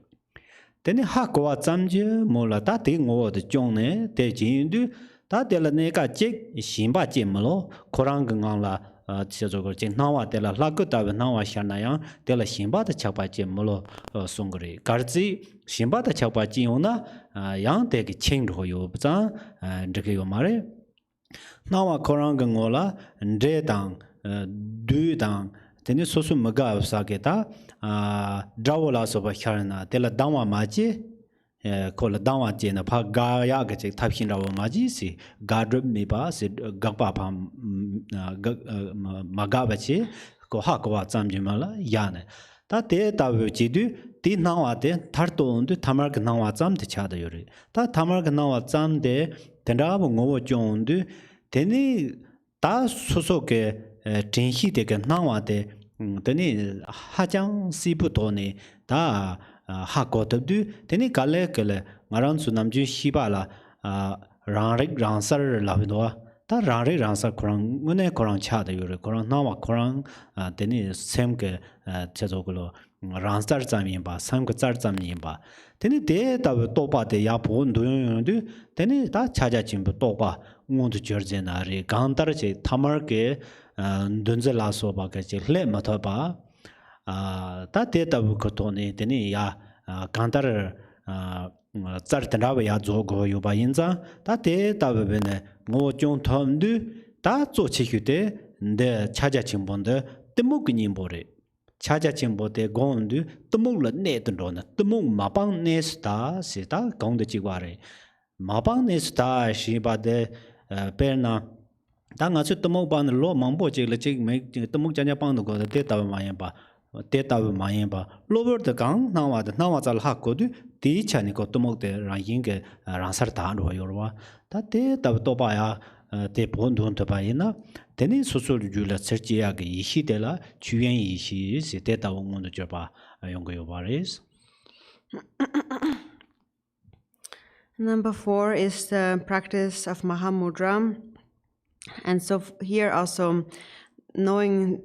A: Teni hakwa zamje mo la ta ti ngo de jong ne te jin du ta de la ne ka jik xinba jin mo lo korang ngang la zo go jin nawa de la la ko ta nawa sha na yang de la xinba de chapa jin mo lo song gre gar ji xinba de chapa jin yo na yang de ge ching ro yo ba za de ge yo ma re nawa korang ngo la de dang du dang teni so su ma ga sa ge ta draw la so ba kharna de la dang wa ma ji ko la dang wa je na pha ga ya ge che thap shin ra wa ma ji si ga drip me ba si ga pa pha ma ga ba chi ko ha ko wa cham ji ma la ya ne ta te ta bu ji du ti na wa de thar to on du thamar ga na wa cham de cha de yore ta thamar ga na wa cham de ten ra bu ngo wo chong du teni ta so so ge tin hi de ga na wa de teni hajang sibu to ne ta ha ko de du teni kale kale ngaran su nam ju shiba la rang rang sar la do ta rang sar korang ngune korang cha de yore korang na wa korang teni sem ke che zo lo rang sar zam yin ba sam ke zar zam yin ba teni de ta to ba de ya bo ndu du teni ta cha ja chim to ba ngon de jer je na re gang tar che thamar ke dunze la so ba ke che le ma tho ba ta te ta bu ko to ne teni ya kantar tsar tanda ba ya zo go yo ba yin za ta te ta ba ne ngo chong thom du ta zo chi hyu de de cha ja chim bon de temu gi nim bo re cha ja chim bo de gong du temu le ne de ro na temu ma bang ne sta si ta gong de ji wa re ma bang ne sta shi ba de per na ta nga su temu ba ne lo mang bo ji le ji me temu ja ja bang de go de ta ma yan ba te ta ma yin ba lower de gang na wa zal ha ko du ti chani ko to mo de ran yin ge ran sar ta ro yo wa ta te ta to ba ya te bon don to ba yin na te ni so so ju la cher ji ya ge yi shi de la chu yan yi shi si te ta wo mo de ba yong ge yo ba res.
B: Number 4 is the practice of Mahamudra. And so here also knowing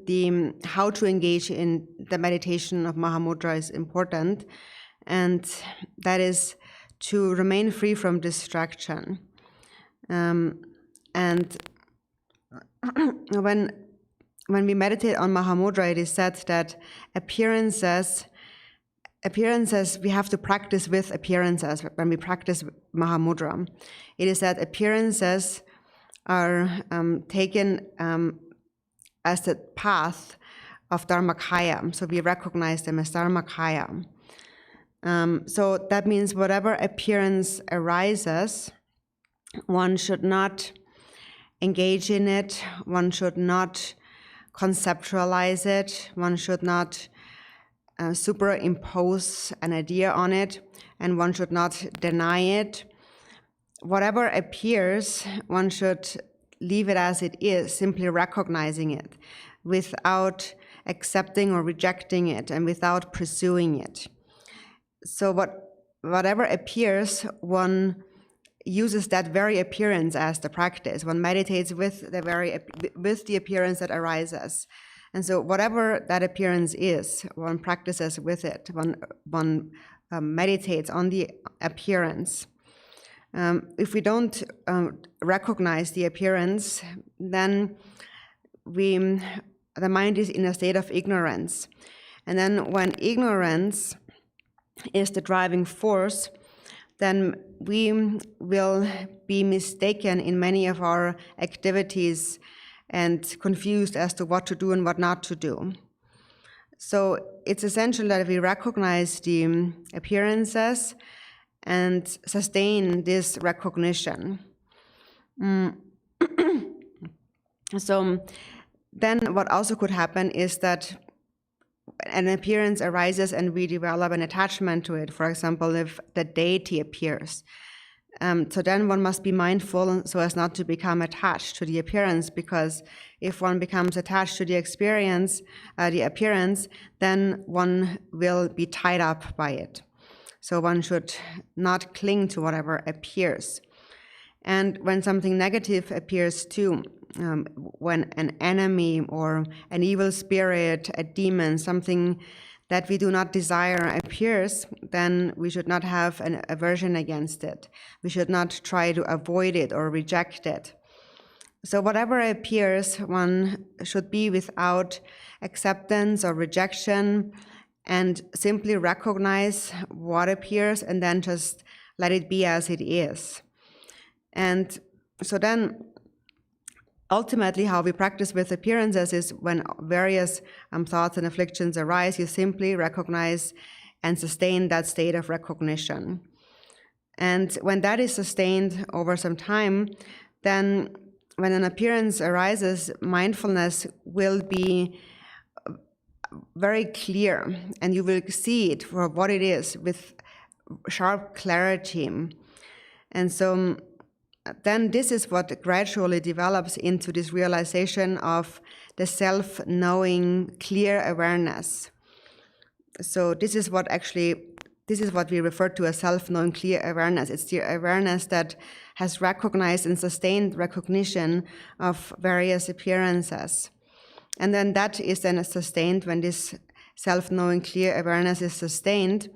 B: how to engage in the meditation of Mahamudra is important, and that is to remain free from distraction. And when we meditate on Mahamudra, it is said that appearances, we have to practice with appearances when we practice Mahamudra. It is that appearances are taken as the path of Dharmakaya. So we recognize them as Dharmakaya. So that means whatever appearance arises, one should not engage in it, one should not conceptualize it, one should not superimpose an idea on it, and one should not deny it. Whatever appears, one should leave it as it is, simply recognizing it, without accepting or rejecting it, and without pursuing it. So whatever appears, one uses that very appearance as the practice. One meditates with the appearance that arises. And so whatever that appearance is, one practices with it. One meditates on the appearance. If we don't recognize the appearance, then the mind is in a state of ignorance. And then when ignorance is the driving force, then we will be mistaken in many of our activities and confused as to what to do and what not to do. So it's essential that we recognize the appearances and sustain this recognition. So then what also could happen is that an appearance arises and we develop an attachment to it. For example, if the deity appears. So then one must be mindful so as not to become attached to the appearance, because if one becomes attached to the appearance, then one will be tied up by it. So one should not cling to whatever appears. And when something negative appears too, when an enemy or an evil spirit, a demon, something that we do not desire appears, then we should not have an aversion against it. We should not try to avoid it or reject it. So whatever appears, one should be without acceptance or rejection and simply recognize what appears and then just let it be as it is. And so then ultimately, how we practice with appearances is when various thoughts and afflictions arise, you simply recognize and sustain that state of recognition. And when that is sustained over some time, then when an appearance arises, mindfulness will be very clear, and you will see it for what it is with sharp clarity. And so then this is what gradually develops into this realization of the self-knowing clear awareness. So this is what we refer to as self-knowing clear awareness. It's the awareness that has recognized and sustained recognition of various appearances. And then that is then sustained when this self-knowing clear awareness is sustained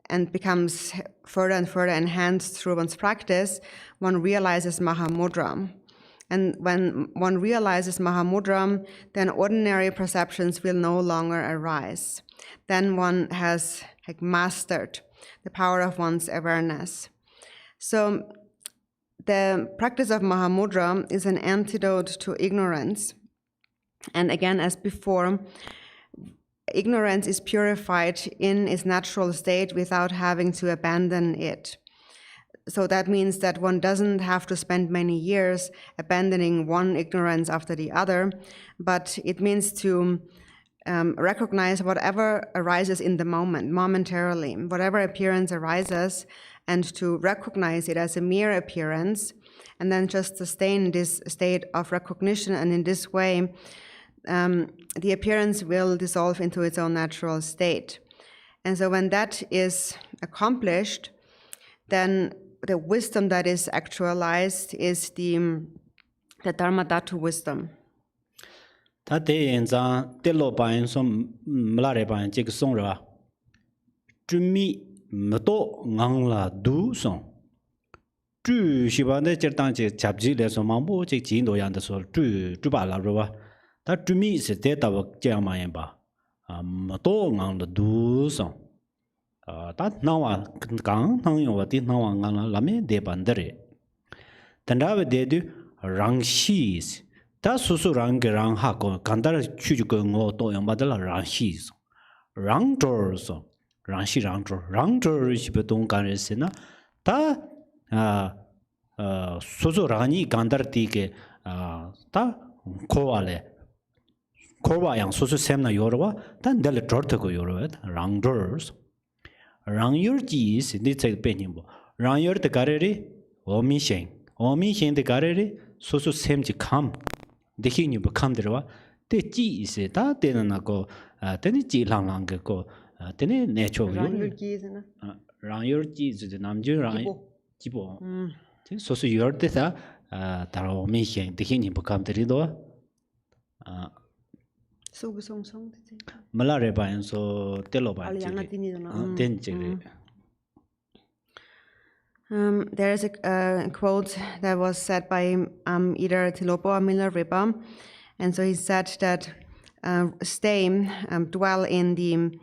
B: and becomes further and further enhanced through one's practice, one realizes Mahamudra. And when one realizes Mahamudra, then ordinary perceptions will no longer arise. Then one has mastered the power of one's awareness. So the practice of Mahamudra is an antidote to ignorance. And again, as before, ignorance is purified in its natural state without having to abandon it. So that means that one doesn't have to spend many years abandoning one ignorance after the other, but it means to recognize whatever arises in the moment, momentarily, whatever appearance arises, and to recognize it as a mere appearance, and then just sustain this state of recognition, and in this way, the appearance will dissolve into its own natural state. And so when that is accomplished, then the wisdom that is actualized is the dharma dhatu wisdom.
A: Ta te yin zang te lo ba yin som mla re ba yin jik song re ba. Zhu mi me to ngang la du song. Zhu shi ba de jir dang jik chap ji le so mang bo jik jin do yang de so zhu ba la re ba. Ta zhu mi se te ta ba jiang ma yin ba. Me to ngang la du song. Ta nang wa gang nang yo wa ti nang wa ngang la la me de ban de re. Tan da de du rang shi is. Ta su su rang ge rang ha ko kan da chu ju ge ngo to yang ba de la rang shi so. Rang zhou so. Rang shi rang zhou. Rang zhou shi be dong gan re se na ta su su rang ni kan da ti ge ta ko wa le. Ko wa yang su su sem na yo ro wa ta de le zhou te go yo ro rang zhou so. Rang yor ji is ni ce be ni bo. Rang yor de ga re ri o mi shen. O mi shen de ga re ri su su sem ji kam. De hi ni bu kam de wa de ji is ta de na ko de ni ji lang lang ge ko de ni ne cho yo.
B: Rang yor ji is na.
A: Rang yor ji is de nam ju rang ji bo. De su su yor de ta ta o mi shen de hi ni bu kam de ri do.
B: So ge song song de.
A: Mala re ba yin so te lo ba ji. Den ji re.
B: There is a quote that was said by either Tilopo or Milarepa, and so he said that dwell in the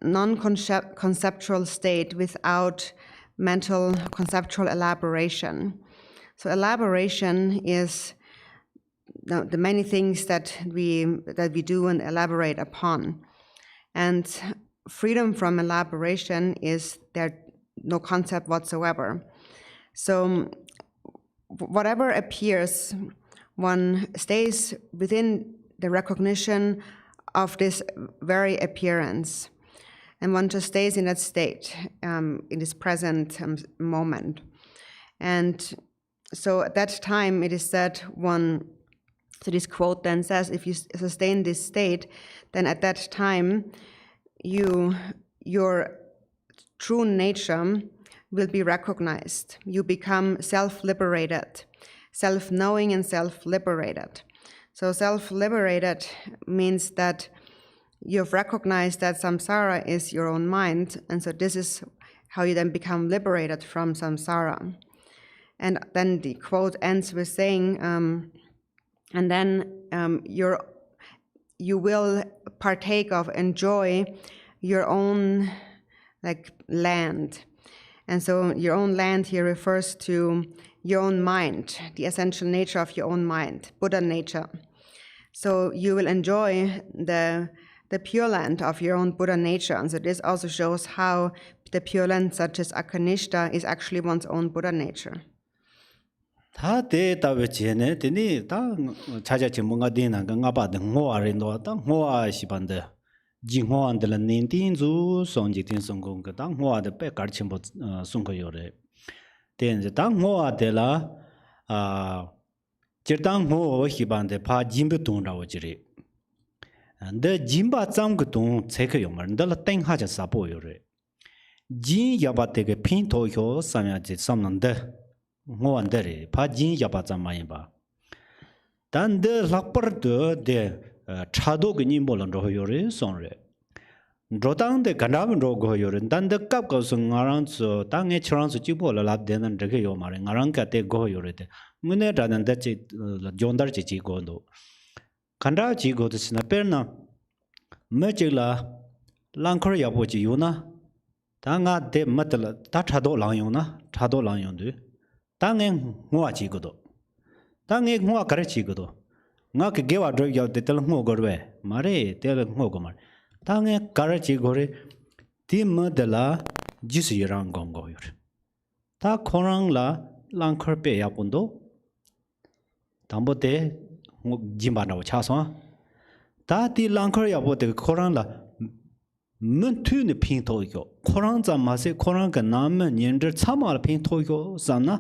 B: non-conceptual state without mental conceptual elaboration. So elaboration is the many things that we do and elaborate upon, and freedom from elaboration is there no concept whatsoever. So whatever appears, one stays within the recognition of this very appearance, and one just stays in that state, in this present moment. And so at that time, it is said so this quote then says, if you sustain this state, then at that time, your true nature will be recognized. You become self-liberated, self-knowing and self-liberated. So self-liberated means that you've recognized that samsara is your own mind, and so this is how you then become liberated from samsara. And then the quote ends with saying, and then you will partake of, enjoy your own land. And so your own land here refers to your own mind, the essential nature of your own mind, Buddha nature. So you will enjoy the pure land of your own Buddha nature. And so this also shows how the pure land such as Akanishta is actually one's own Buddha nature.
A: Ta de ta we chene tini ta chaja chimunga dina nga ba de ngo arindo ta ngo a shibande jingho andela nintin zu sonji tin songong ta ngo de pe kar chimbo songko yore den ta ngo a de la jirtang ngo shibande pa jimbe dong ra wo jiri de jimba zam ge dong cheke yomar de la teng ha ja sa bo yore jin yaba de ge pin to hyo samya ji samnande ngo andere pa jin yaba zam ma yin ba dan de lakpar de chado ge nim bolon ro yore song re rodang de ganam ro go yore dan de kap go sung ngarang so tang e chran so ji bo la de nan de ge yo ma re ngarang ka te go yore de ngune da nan de chi jondar chi go do kanda ji go de sina perna me che la langkor ya bo ji yu na ta nga de mat la ta chado lang yu na chado lang yu de tang e ngwa ji go do tang e ngwa kar chi go do nga ke gewa dro ya de tel ngo go re ma re tel ngo go ma tang e kar chi go re ti ma de la ji si rang gong go yor ta khorang la langkor pe ya pun do tambo te jimba na cha so ta ti langkor ya bo de khorang la mun tu ne pin to yo khorang za ma se khorang ga nam nyen zhe cha ma la pin to yo san na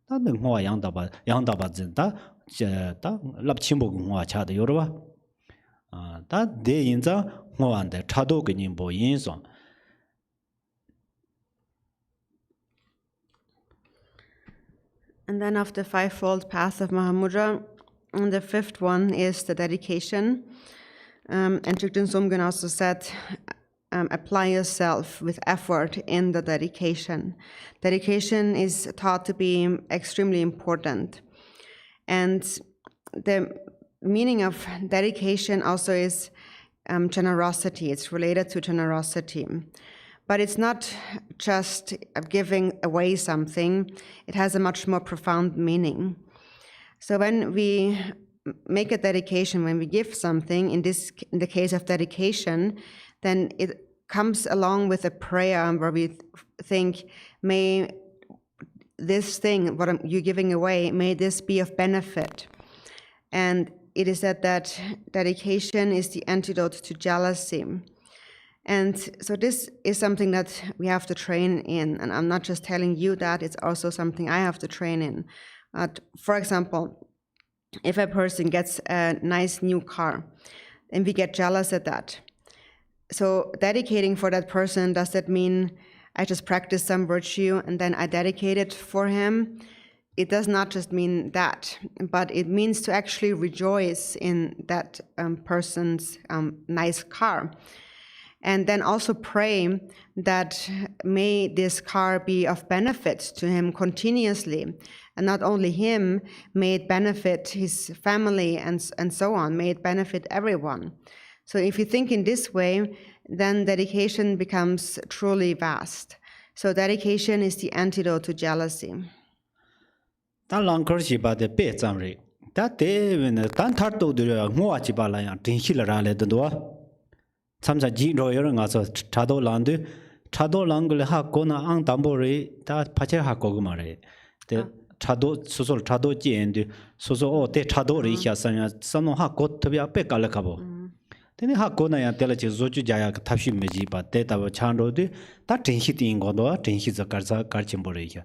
A: ta de ngo yang da ba zin ta ta lap chim bo ngo cha de yo ba ta de yin za ngo an de cha do ge nin bo yin so.
B: And then of the fivefold path of Mahamudra, and the fifth one is the dedication. And Jikten Sumgön also said, apply yourself with effort in the dedication. Dedication is thought to be extremely important. And the meaning of dedication also is generosity. It's related to generosity. But it's not just giving away something. It has a much more profound meaning. So when we make a dedication, when we give something, in the case of dedication, then it comes along with a prayer where we think, may this thing, what you're giving away, may this be of benefit. And it is said that dedication is the antidote to jealousy. And so this is something that we have to train in. And I'm not just telling you that, it's also something I have to train in. For example, if a person gets a nice new car, and we get jealous at that. So dedicating for that person, does that mean I just practice some virtue and then I dedicate it for him? It does not just mean that, but it means to actually rejoice in that person's nice car. And then also pray that may this car be of benefit to him continuously. And not only him, may it benefit his family and so on, may it benefit everyone. So if you think in this way, then dedication becomes truly vast. So dedication is the antidote to jealousy.
A: Ta langkar chi ba de pe cham re. Ta te wen tan thar to de ngo chi ba la ya tin chi la ra le do. Samsa ji ro yor nga so chado landu chado langul ha ko na ang dambo re ta pache ha ko ma re. De chado so chado ji en de so o te chado re hya san ya san ha ko to ya pe ka la ka bo. Tene ha ko na ya te la chi zo chu ja ya ta shi me ji ba te ta ba chan ro de ta tin hi tin go do tin hi za kar chim bo re hya.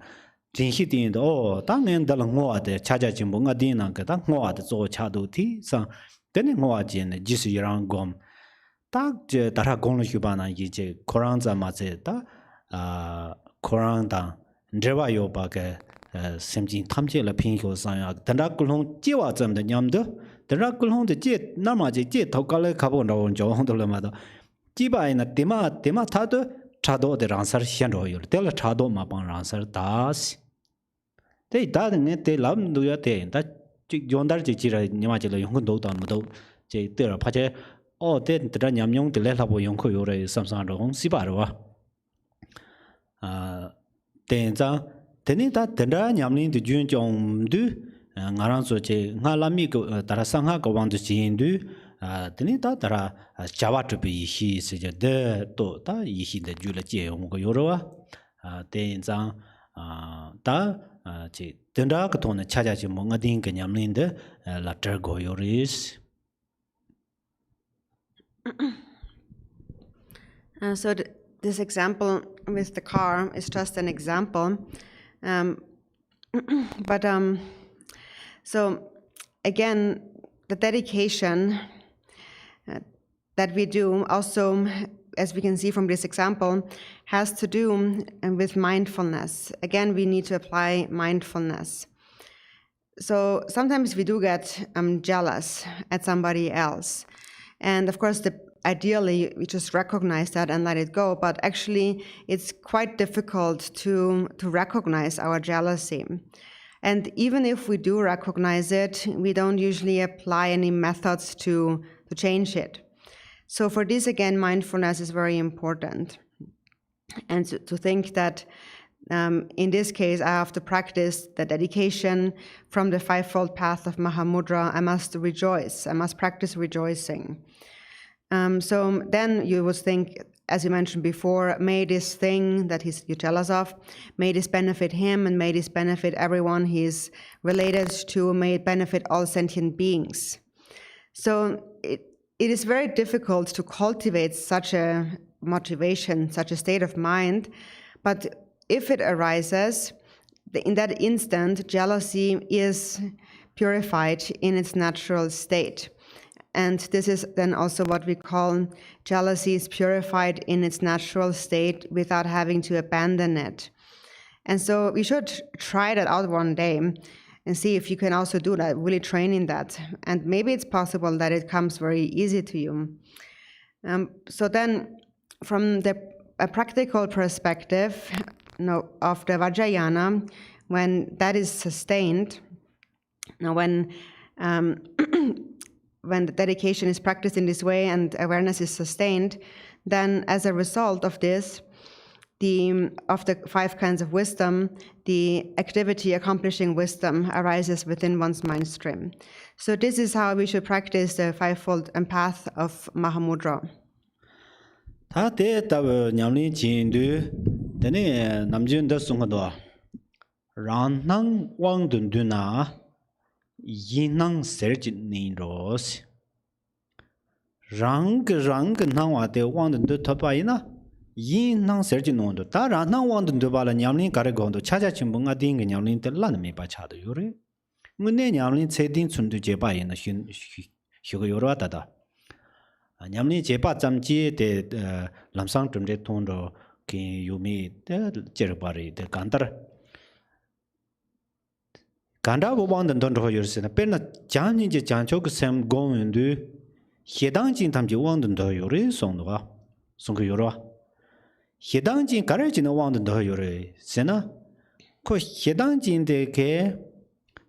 A: Tin hi tin do ta ngen da la ngo de cha ja chim bo nga din na ka ta ngo de zo cha do ti sa tene ngo a ji ne ji su yang gom. 딱 제 다라 공로 휴바나 이제 코란자 맞에다 코란다 드바요 바게 심진 탐제라 핑효 상야 드라글홍 지와 점的냠도 드라글홍의 제 나마제 제 덕갈에 가본다고 정도로마다 지바이나 데마 타도 차도데 란서 현로요 텔 차도 마방 란서 다스 데 다네 테 람도야 테다 존달 지지라 냐마제로 용건도 담도 제 때라 파제 te tra nyam yong de le la bo yong ko yo re sam sang ro si ba ro ten za teni ta tendra nyam ni de jun jong du nga ran so che nga la mi ko tara sang ha ko wang du jin du teni ta tara jawa tu bi hi se je de to ta yi hi de ju le je yong ko yo ro ten za ta che tendra ka to na cha cha chi mo nga ding ka nyam ni de la ter go yo ris.
B: So this example with the car is just an example, but so again, the dedication that we do also, as we can see from this example, has to do with mindfulness. Again, we need to apply mindfulness. So sometimes we do get jealous at somebody else. And of course, ideally, we just recognize that and let it go. But actually, it's quite difficult to recognize our jealousy. And even if we do recognize it, we don't usually apply any methods to change it. So for this, again, mindfulness is very important. And to think that in this case, I have to practice the dedication from the fivefold path of Mahamudra. I must rejoice. I must practice rejoicing. So then you would think, as you mentioned before, may this thing that you're jealous of, may this benefit him and may this benefit everyone he's related to, may it benefit all sentient beings. So it is very difficult to cultivate such a motivation, such a state of mind, but if it arises, in that instant, jealousy is purified in its natural state. And this is then also what we call jealousy is purified in its natural state without having to abandon it. And so we should try that out one day and see if you can also do that, really train in that. And maybe it's possible that it comes very easy to you. So then from a practical perspective of the Vajrayana, when that is sustained, when the dedication is practiced in this way and awareness is sustained, then as a result of this, of the 5 kinds of wisdom, the activity accomplishing wisdom arises within one's mind stream. So this is how we should practice the fivefold path of Mahamudra.
A: Yinang serjin ni ros rang nangwa de wang de tapaina yinang serjin no do ta ran nang wang de bala nyamlin kare gondo chacha chimbunga ding nyamlin de lan me ba cha do yore ngune nyamlin cheding chun du je ba yin na hin hyo yoro da da nyamlin je ba jam ji de lamsang tum de ton do ki yumi de jer ba ri de gandar Ganda wang den don yor se na per na jang je jang chok sem gong yu du hedang jin tam ji wang den yor song do Sumgön yorwa. Hedang jin karar jin wang de yore. Sena ko hedang jin de ke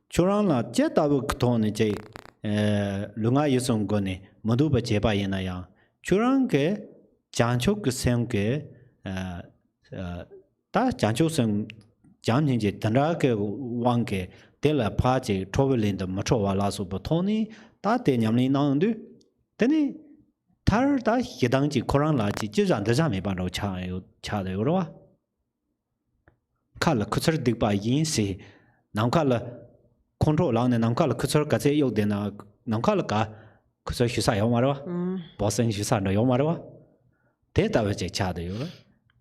A: chorang la je da bu kton ne je lunga yusong go ne modu ba je ba yin na yang. Chorang ke janchok ke sem ke ta janchok sem jam ning je danda ke wang ke de la pa je traveling de ma cho wa la so bo toni ta de nyam ni nang du. Teni tar da hedang ji korang la ji ji ran de ja me ba ro cha de yo wa. Kala kutsar dik ba yin se nang kala control lang ne nang kala kutsar ka je yo de na nang kala ka kutsar shu sa yo ma ro. Bosen shu sa no yo ma ro. De da we je cha de yo.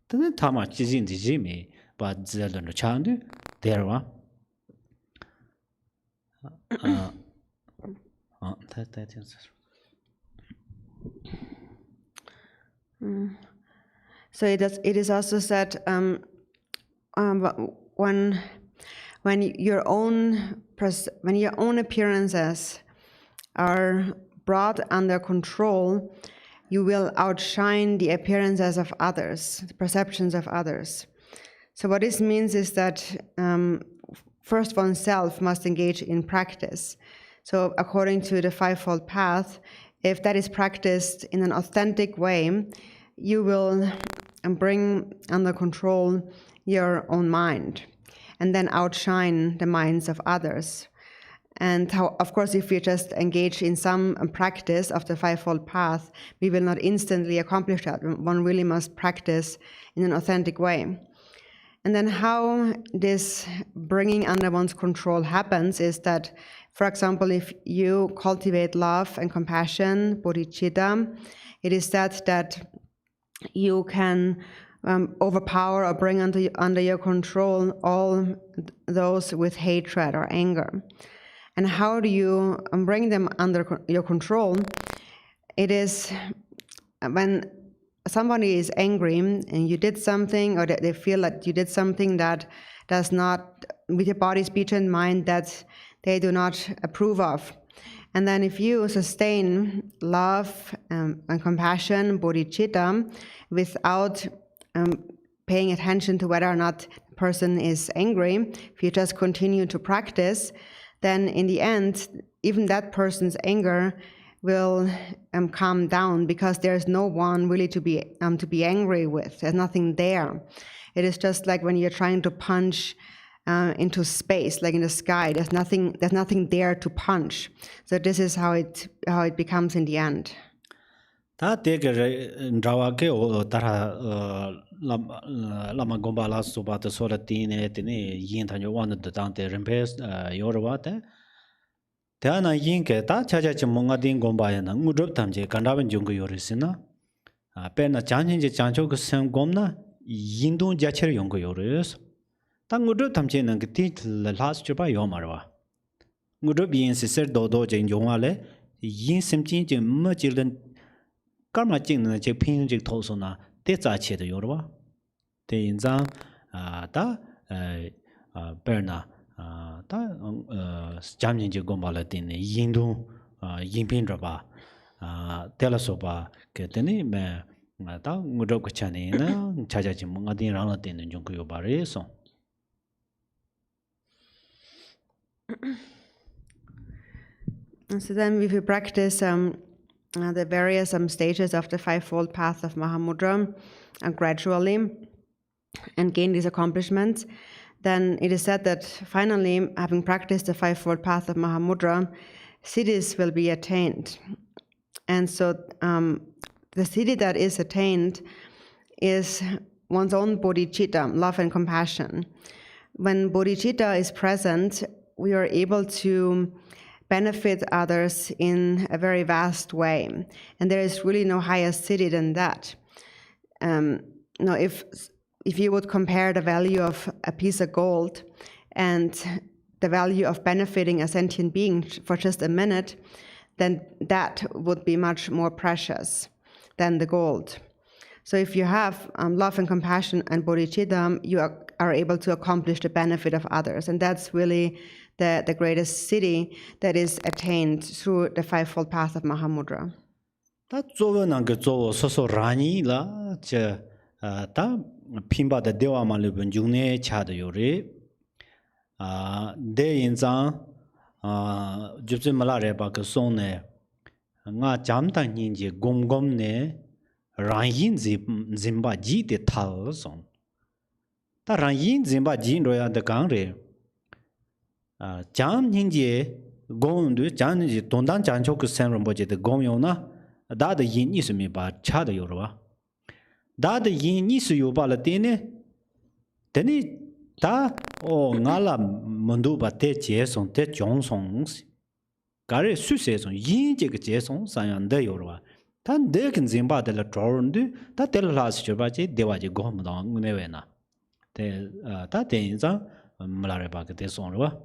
A: Teni ta ma ji jin ji me ba zi le no cha de de wa.
B: So it is also said when your own appearances are brought under control, you will outshine the appearances of others, the perceptions of others. So what this means is that first oneself must engage in practice. So according to the fivefold path, if that is practiced in an authentic way, you will bring under control your own mind and then outshine the minds of others. And of course, if we just engage in some practice of the fivefold path, we will not instantly accomplish that. One really must practice in an authentic way. And then how this bringing under one's control happens is that, for example, if you cultivate love and compassion, bodhichitta, it is said that you can overpower or bring under your control all those with hatred or anger. And how do you bring them under your control? It is when somebody is angry and you did something, or they feel that you did something that does not, with your body, speech, and mind, that they do not approve of. And then if you sustain love and compassion, bodhicitta, without paying attention to whether or not the person is angry, if you just continue to practice, then in the end, even that person's anger will calm down, because there's no one really to be angry with. There's nothing there. It is just like when you're trying to punch into space, like in the sky. There's nothing there to punch. So this is how it becomes in the end.
A: Ta te ke ndawa ke o tara lama gomba la soba te sora tine tine yin tan yo wan de dang te rempes yorwa te ana yin ke ta cha cha chi monga din gomba ya na ngudop tam je kandaben jung ko yorisina pe na chanhin je chancho ko sem gomna yin dun ja cher yong ko yoris ta ngudop tam je na ke ti la las chu ba yo marwa ngudop yin se ser do do je yong wa le yin sem chin je ma ji len karma jing na je pin je to so na de za che de yorwa de yin zang ta berna ta jamyin je gomba la tin yin du yin pin ra ba tela so ba ke teni me ta ngudo ko chani na cha cha ji mo ngadin ra la tin jong ko yo ba re so.
B: So then if we practice the various stages of the fivefold path of Mahamudra gradually and gain these accomplishments, then it is said that finally, having practiced the fivefold path of Mahamudra, siddhis will be attained. And so the siddhi that is attained is one's own bodhicitta, love and compassion. When bodhicitta is present, we are able to benefit others in a very vast way. And there is really no higher siddhi than that. Now, if you would compare the value of a piece of gold and the value of benefiting a sentient being for just a minute, then that would be much more precious than the gold. So if you have love and compassion and bodhicitta, you are able to accomplish the benefit of others. And that's really the greatest siddhi that is attained through the fivefold path of Mahamudra.
A: 다 조원한 조 소소 라니라 다 핀바다 대화만을 본중에 차도 요리 대인장 줍지 말아래 바그 손에 nga jamtang nin je gom ne rangyin zimba ji de thal song ta rangyin zimba ji ro ya de kang re jam nin je gom du jam ji dongdan jan chok sen ro bo je de gom yo na da de yin ni su mi ba cha de yo ro ba da de yin ni su yo ba la de ne de ni ta o nga la mondu ba te je song te jong song 가르 수세선 인제가 제송 사연데 요르와 단 대근 짐바들 드론드 다 텔라스 줘바지 대와지 고험다 응네웨나 대다 대인자 말아래 바게 대송로와.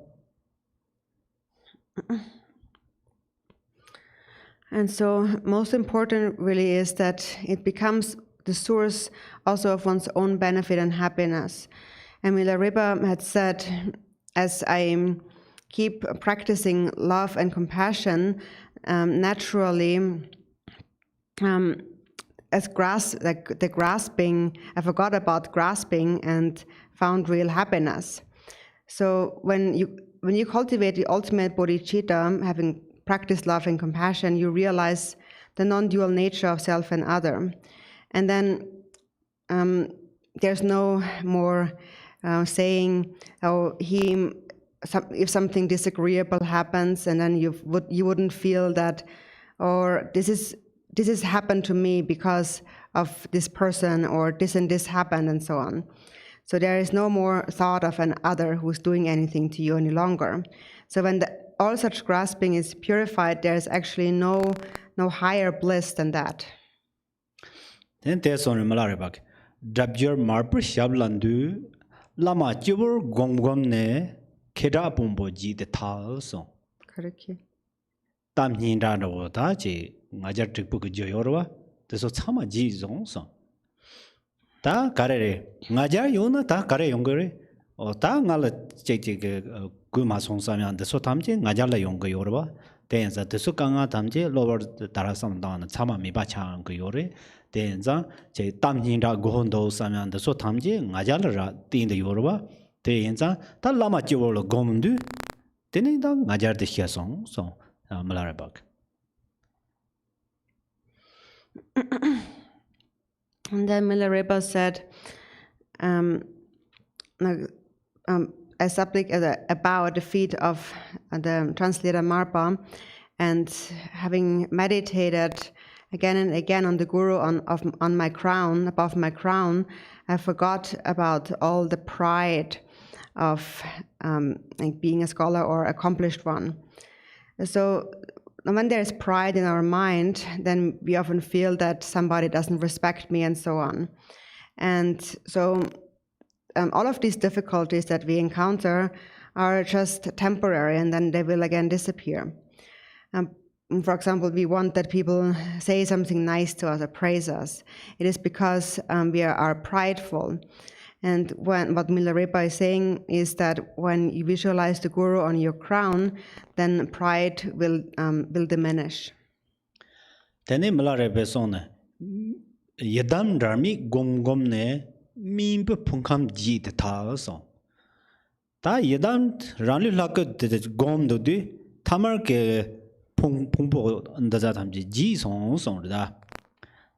B: And so most important really is that it becomes the source also of one's own benefit and happiness. And Milarepa had said, as I keep practicing love and compassion, naturally, as the grasping, I forgot about grasping and found real happiness. So when you cultivate the ultimate bodhichitta, having practiced love and compassion, you realize the non-dual nature of self and other, and then there's no more saying, "Oh, if something disagreeable happens," and then you wouldn't feel that, or this is happened to me because of this person, or this and this happened, and so on. So there is no more thought of an other who's doing anything to you any longer. So when all such grasping is purified, there is actually no higher bliss than that.
A: Then there's on Malaribak. Dabjur Marper Shablandu Lama Jubur Gom ne Keda Bumbo Ji the Tal song.
B: Correct.
A: Tam Hinda Wataji, Najar Tripuk Joyorwa, the Sotama Ji Zong song. Ta Kare, Najar Yona ta Kare Yongere, or Ta Nala Cheke Guma Song Samian, the Sotamji, Najala Yonga Yorba, then the Sukanga Tamji, lower the Tarasam down, Sama Mibacha Yore, then J Tam Hinda Gohondo Samian, the Sotamji, Najala in the Yorba. Ta lama jiwolo gomundu teni da ngajar de song so malarabak.
B: And then Milarepa said, I supplicate a bow at the feet of the translator Marpa, and having meditated again and again on the Guru on my crown, above my crown, I forgot about all the pride of like being a scholar or accomplished one. So when there's pride in our mind, then we often feel that somebody doesn't respect me and so on. And so all of these difficulties that we encounter are just temporary, and then they will again disappear. For example, we want that people say something nice to us or praise us. It is because we are prideful. And what Milarepa is saying is that when you visualize the Guru on your crown, then pride will diminish.
A: Tene Milarepa sone yedam dharmi gom ne mimpe punkam ji de ta so. Ta yedam rani lak de gom do di tamar ke pungpo ndaza tamji ji song da.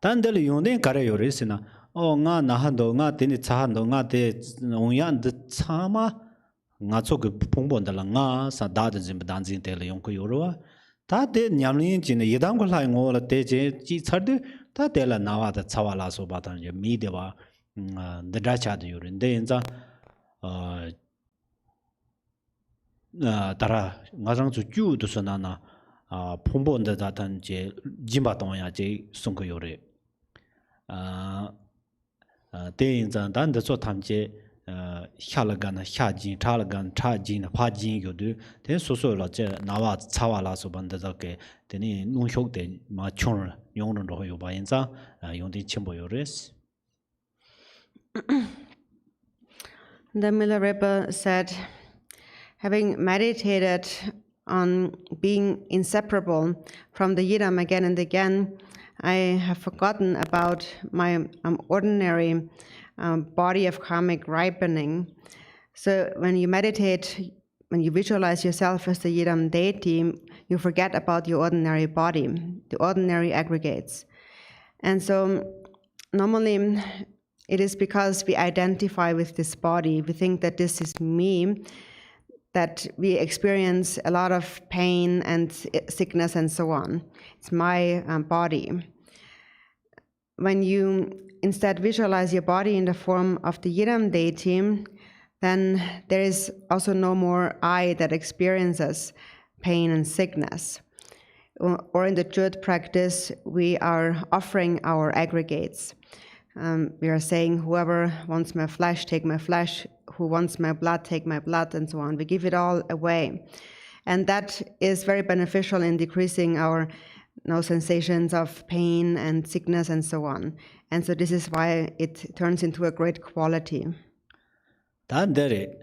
A: Tan del yonde kare yoresina. Oh, nga nahando, nga tini tsahando, nga te onyan de tsama, nga tsoke pongbo ndala nga sa dada zimba danzin tele yonko yorwa. Ta te nyamlin jine yedam ko lai ngo la te je ji tsarde, ta te la nawa da tsawa la so batan je mi dewa dada chad yorin. De yenza tara nga zang zu ju du so na pongbo ndada tan je jimba tongya je sonko yore. 대인장 단데서 탐제 샤라간 샤진 차라간 차진 화진 요도 대 소소라 제 나와 차와라서 반데자게 되니 농효대 마촌 용론도 요 바인자 용디 첨보 요레스.
B: The Milarepa said, having meditated on being inseparable from the Yidam again and again, I have forgotten about my ordinary body of karmic ripening. So when you meditate, when you visualize yourself as the Yidam deity, you forget about your ordinary body, the ordinary aggregates. And so normally it is because we identify with this body, we think that this is me, that we experience a lot of pain and sickness and so on. It's my body. When you instead visualize your body in the form of the Yidam deity, then there is also no more I that experiences pain and sickness. Or in the Jud practice, we are offering our aggregates. We are saying, whoever wants my flesh, take my flesh. Who wants my blood, take my blood, and so on. We give it all away. And that is very beneficial in decreasing our sensations of pain and sickness and so on. And so this is why it turns into a great quality.
A: Dandere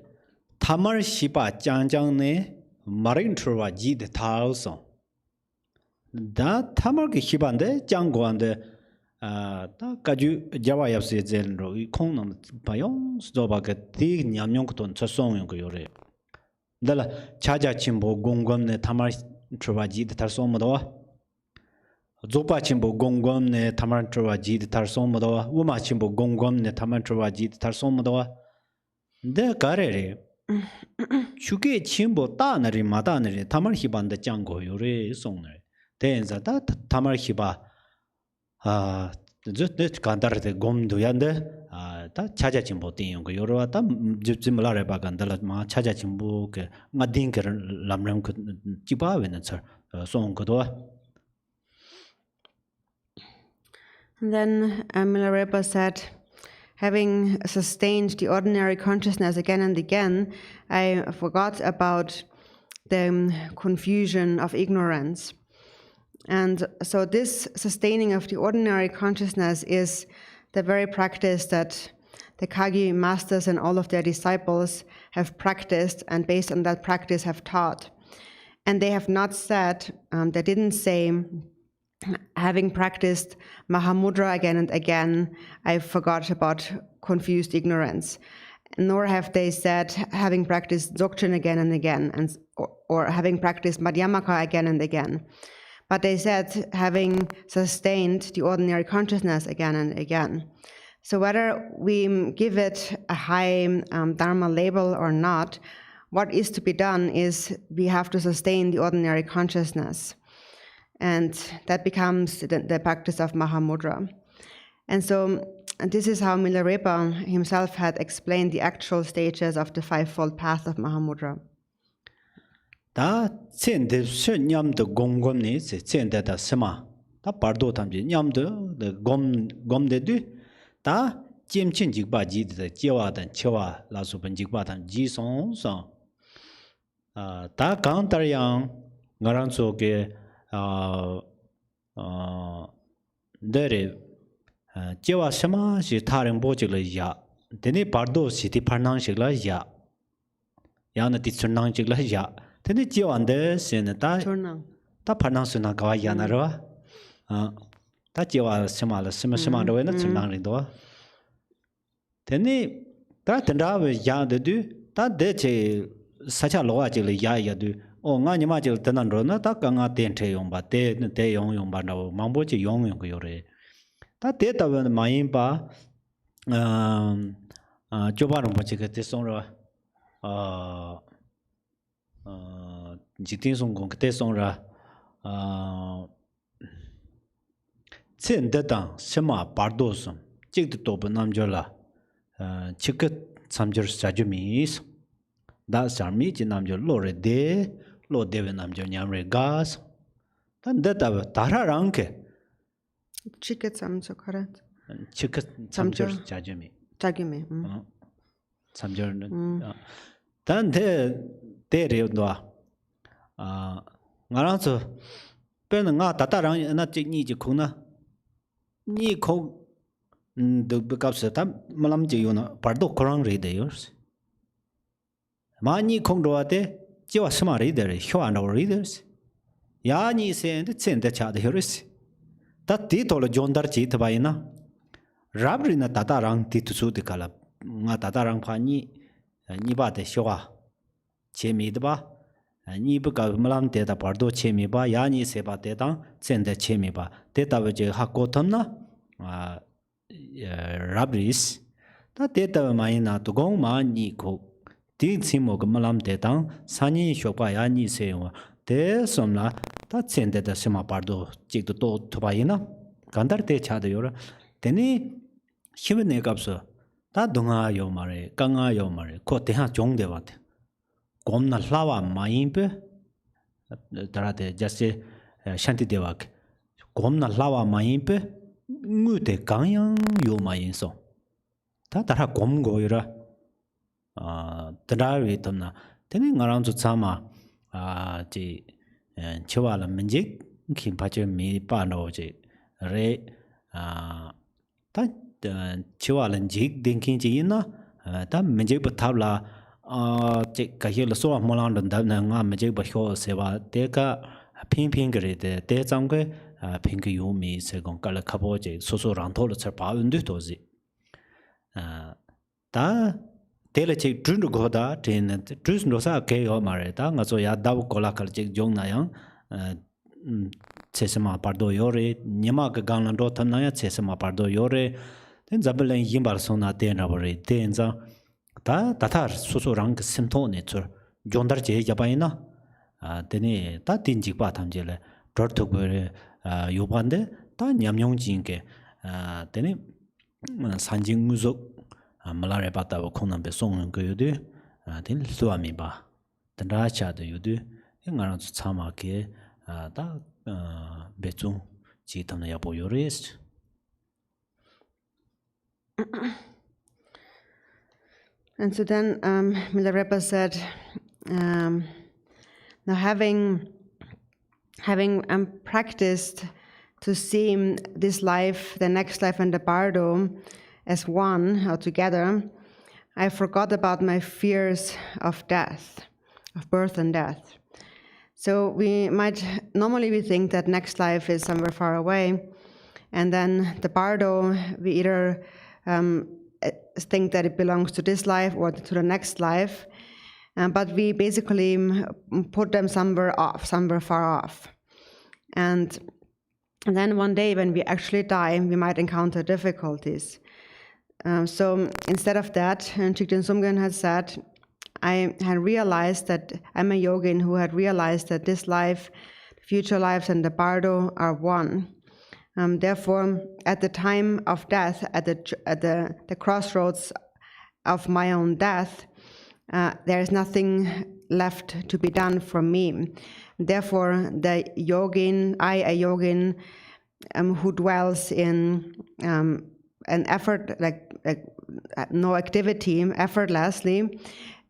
A: Tamar Shipa Jangjang Marin Truva Jid Taoson. Da Tamar Shibande Jangwande Kaju Java Yapsi Zenro, Konam Payon, Stobaka, Nyamyongton, Tasong Yore. Della Chaja Chimbo Gongom Tamar Truvaji the Tarsomodoa. Zopa Chimbo Gongom ne Tamar Truvaji the Tarsomodoa, Uma Chimbo Gongom ne Tamar Truvaji the Tarsomodoa. De Carere Chuke Chimbo Tanari Matanari, Tamar Hiban the Jango Yore Soner. Tenza that Tamar Hiba. Just that cantar the gom do yonder, that Chaja Chimbo thing, Yoro, Jimala Bagandala, Chaja Chimbo, Madinker, Lamram could Jiba, sir, song Kodoa.
B: And then Milarepa said, having sustained the ordinary consciousness again and again, I forgot about the confusion of ignorance. And so this sustaining of the ordinary consciousness is the very practice that the Kagi masters and all of their disciples have practiced, and based on that practice have taught. And they have not said, they didn't say, having practiced Mahamudra again and again, I forgot about confused ignorance. Nor have they said, having practiced Dzogchen again and again, or having practiced Madhyamaka again and again. But they said, having sustained the ordinary consciousness again and again. So whether we give it a high dharma label or not, what is to be done is we have to sustain the ordinary consciousness. And that becomes the practice of Mahamudra. And so this is how Milarepa himself had explained the actual stages of the fivefold path of Mahamudra.
A: Da Chen de Nyam the Gongom is Chen de Sema. Da Bardo Tamji Nyam the Gom de Du. Da Jim Chin Jigba Ji the Jiwa and Chewa La Supan Jigba and Ji Song Song. Da Counter Yang Garanso Ge Dere Jiwa Sema she Taring Bojila Ya. Dene Bardo City Parnang Shigla Ya. Yana Titsurnang Jigla Ya. Then it's you under Senata. That Panasuna Gayanara. That you are similar, similar, and that's a long door. Then that and I was young to do that. They such a logical ya do. Oh, Nanimajil Tenandrona, that Ganga Tenteon, but they young Bando, Mambochi young Yore. That data when my impa Jobarum Pachika Jikten Song Kte Songra Tsen Detan Sema Bardosum Jik Top Namjola Chicket Samjur Sajumis That's Army Namjo Lore De Lo Devin Namjo Nyamre Gas Then Deta Tara Ranke
B: Chicket Samjo correct.
A: Chicket Samjur Sajumi Samjur Then there no Ngaranso Penanga Tatarang not Ni Jikuna Ni Ko the Bukapseta Malam Juna Pardo Korang readers Mani Kongdoate Jiwasama reader, Huan readers Yani send the chat heres that titolo jondar chit baina. Rabrina tatarang titusu de kala, tatarang pani, niba de shoa, chemidba, nibuka malam data bardo chemiba, yani seba data, send the chemiba, data which hakotana, rabris, that data maina to go mani ko, did simok malam data, sani shopa yani sewa, de somla, that send the sema bardo, jig to baina, Gandar de chadura, then Shivene kapsa, ta dunga yo mare, kanga yo mare, ko teha chong de wat. Gomna hlawa maimpe, tarate jaste shanti devak. Gomna hlawa maimpe, ngute kanyang yo main so. Ta tara gom goira, tarawi tamna, teni ngarang zu tsama, ji chiwala menjik, kimpache mi pa no ji, re, ta chiwalan jik dinkin ji na ta menjik ba tabla che kahil so molang dan nga menjik ba hyo sewa de ka ping gre de zang ge ping yu mi se gong kala khabo je so rang thol char pa undu to ji ta tele che drun go da tin drus no sa ke yo mare ta nga so ya daw kola kal che jong na yang chesema bardo yore nyama ga gang do tan na ya chesema bardo yore then zabelen yimbar sona tenabore tenza ta tatar susu rang simto ne chur jondar je yabaina tene ta tinjik ba thamjele dorthok bere yobande ta nyamyong jinge tene sanjing muzok malare bata ko khonam be song ko yude ten suami ba tanda cha de yude ngarang chama ke ta bechu ji tamna ya bo yores.
B: And so then Venerable said, now having practiced to see this life, the next life, and the bardo as one or together, I forgot about my fears of death, of birth and death. So we might normally think that next life is somewhere far away, and then the bardo we either think that it belongs to this life or to the next life, but we basically put them somewhere off, somewhere far off. And then one day when we actually die, we might encounter difficulties. So instead of that, Jikten Sumgön had said, I had realized that I'm a yogin who had realized that this life, future lives, and the bardo are one. Therefore, at the time of death, at the crossroads of my own death, there is nothing left to be done for me. Therefore, the yogin, a yogin who dwells in an effort, like no activity, effortlessly,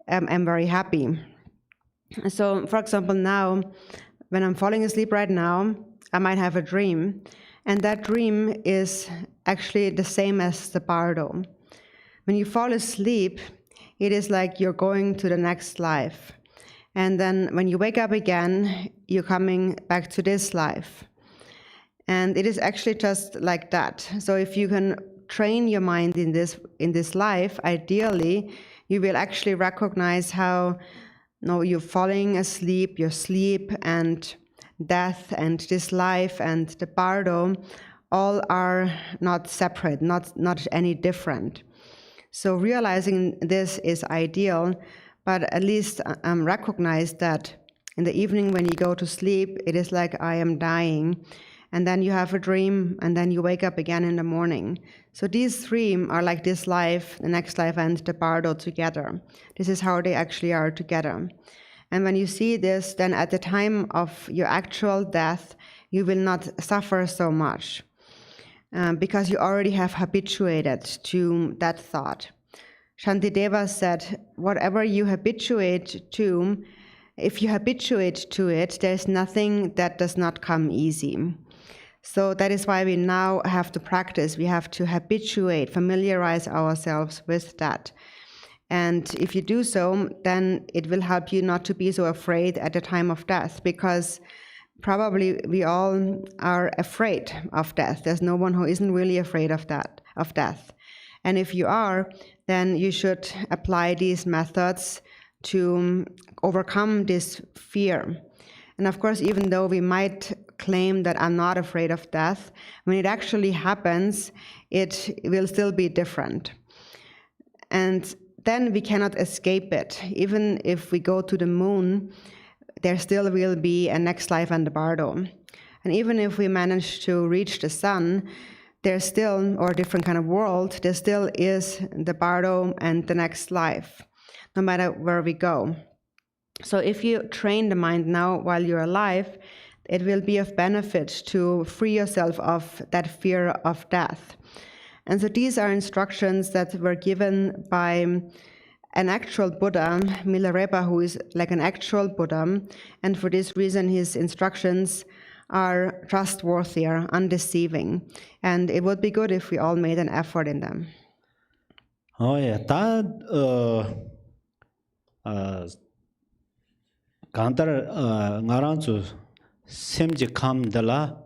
B: I'm very happy. So, for example, now, when I'm falling asleep right now, I might have a dream. And that dream is actually the same as the bardo. When you fall asleep, it is like you're going to the next life. And then when you wake up again, you're coming back to this life. And it is actually just like that. So if you can train your mind in this life, ideally, you will actually recognize how you're falling asleep, your sleep and death and this life and the bardo all are not separate, not any different. So realizing this is ideal, but at least recognize that in the evening when you go to sleep, it is like I am dying, and then you have a dream, and then you wake up again in the morning. So these three are like this life, the next life, and the bardo together. This is how they actually are together. And when you see this, then at the time of your actual death, you will not suffer so much because you already have habituated to that thought. Shantideva said, whatever you habituate to, if you habituate to it, there's nothing that does not come easy. So that is why we now have to practice. We have to habituate, familiarize ourselves with that. And if you do so, then it will help you not to be so afraid at the time of death, because probably we all are afraid of death. There's no one who isn't really afraid of death. And if you are, then you should apply these methods to overcome this fear. And of course, even though we might claim that I'm not afraid of death, when it actually happens, it will still be different. And then we cannot escape it. Even if we go to the moon, there still will be a next life and the bardo. And even if we manage to reach the sun, there's still, or a different kind of world, there still is the bardo and the next life, no matter where we go. So if you train the mind now while you're alive, it will be of benefit to free yourself of that fear of death. And so these are instructions that were given by an actual Buddha, Milarepa, who is like an actual Buddha, and for this reason his instructions are trustworthy, are undeceiving, and it would be good if we all made an effort in them.
A: Oh yeah, that Kantar Ngaranzu Semji Kam Dala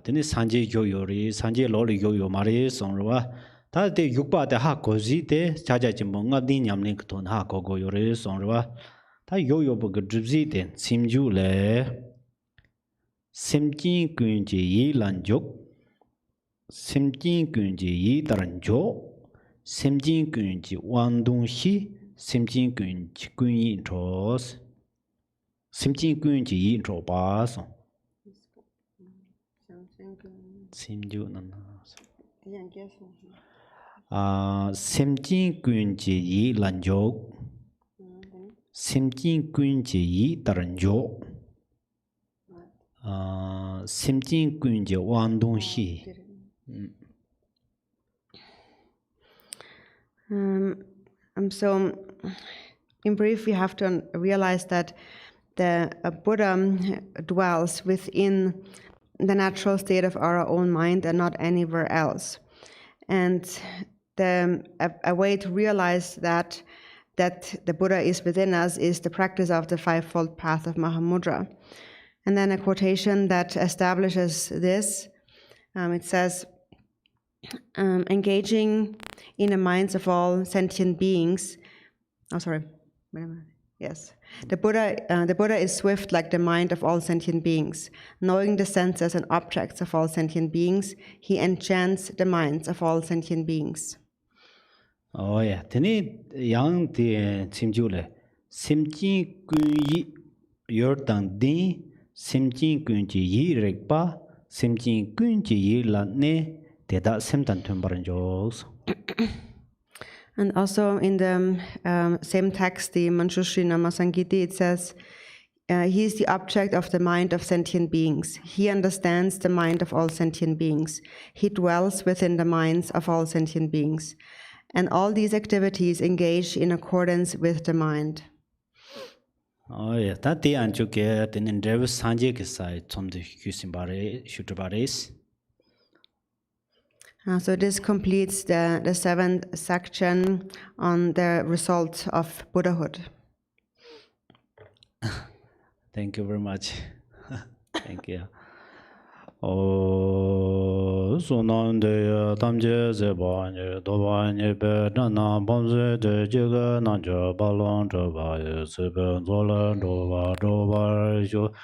A: Tini Sanji Yoyori, Sanji Loli Yoyo Mari Sonrua, that the Yukpa the Hakozi, the Chajachimonga Dinyamnik Ton Hako Yori Sonrua, that Yoyo Bugudzi, Simjule Simjin Kunji Yi Lanjuk, Simjin Kunji Yi Daranjo, Simjin Kunji Wandong Shi, Simjin Kunji Kunyin Tros, Simjin Kunji Yi Trobas. Simju Nana. Simjin Kunji Yi Lanjo, Simjin Kunji Yi Daranjo. Simjin Kunji Wandong Shi.
B: So, in brief, we have to realize that the Buddha dwells within the natural state of our own mind and not anywhere else. And a way to realize that the Buddha is within us is the practice of the fivefold path of Mahamudra. And then a quotation that establishes this, it says, engaging in the minds of all sentient beings. Oh, sorry. Yes. The Buddha is swift like the mind of all sentient beings. Knowing the senses and objects of all sentient beings, he enchants the minds of all sentient beings.
A: Oh yeah. Teni yang the simjule. Simjin kunyi yordang din, simjin kunji yi rekpa, simjin kunji yi latne, teda simtan tumbaranjos.
B: And also in the same text, the Manjushri Namasangiti, it says, he is the object of the mind of sentient beings. He understands the mind of all sentient beings. He dwells within the minds of all sentient beings. And all these activities engage in accordance with the mind.
A: Oh yeah, that the anjuke the endeavor sanje side from the Kusimbare Shutrabares.
B: So this completes the seventh section on the result of Buddhahood.
A: Thank you very much. Thank you. Oh, so non de tamje zebanye dobanye be na bonze de jega nanja balon joba sebe zola doba jo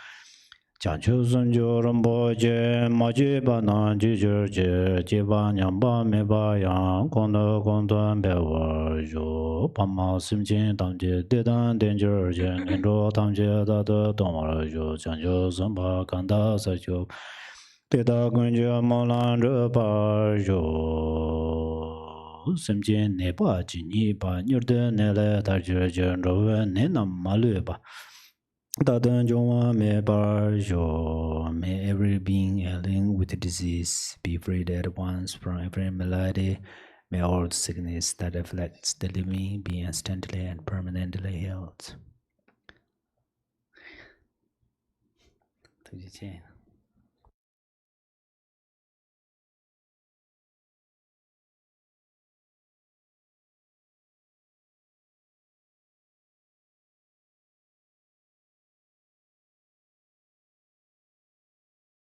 A: Chanchu sunjo rambo je maji bana jijur je jiba nyamba meba yang konda konda bewa jo pama simjin tamje dedan danger je nendo tamje dada tomara jo chanchu samba kanda sacho deda gunja molan pa jo simjin neba jini ba nyurde nele tarje je rowe ne namalu ba May every being ailing with a disease be freed at once from every malady. May all sickness that afflicts the living be instantly and permanently healed.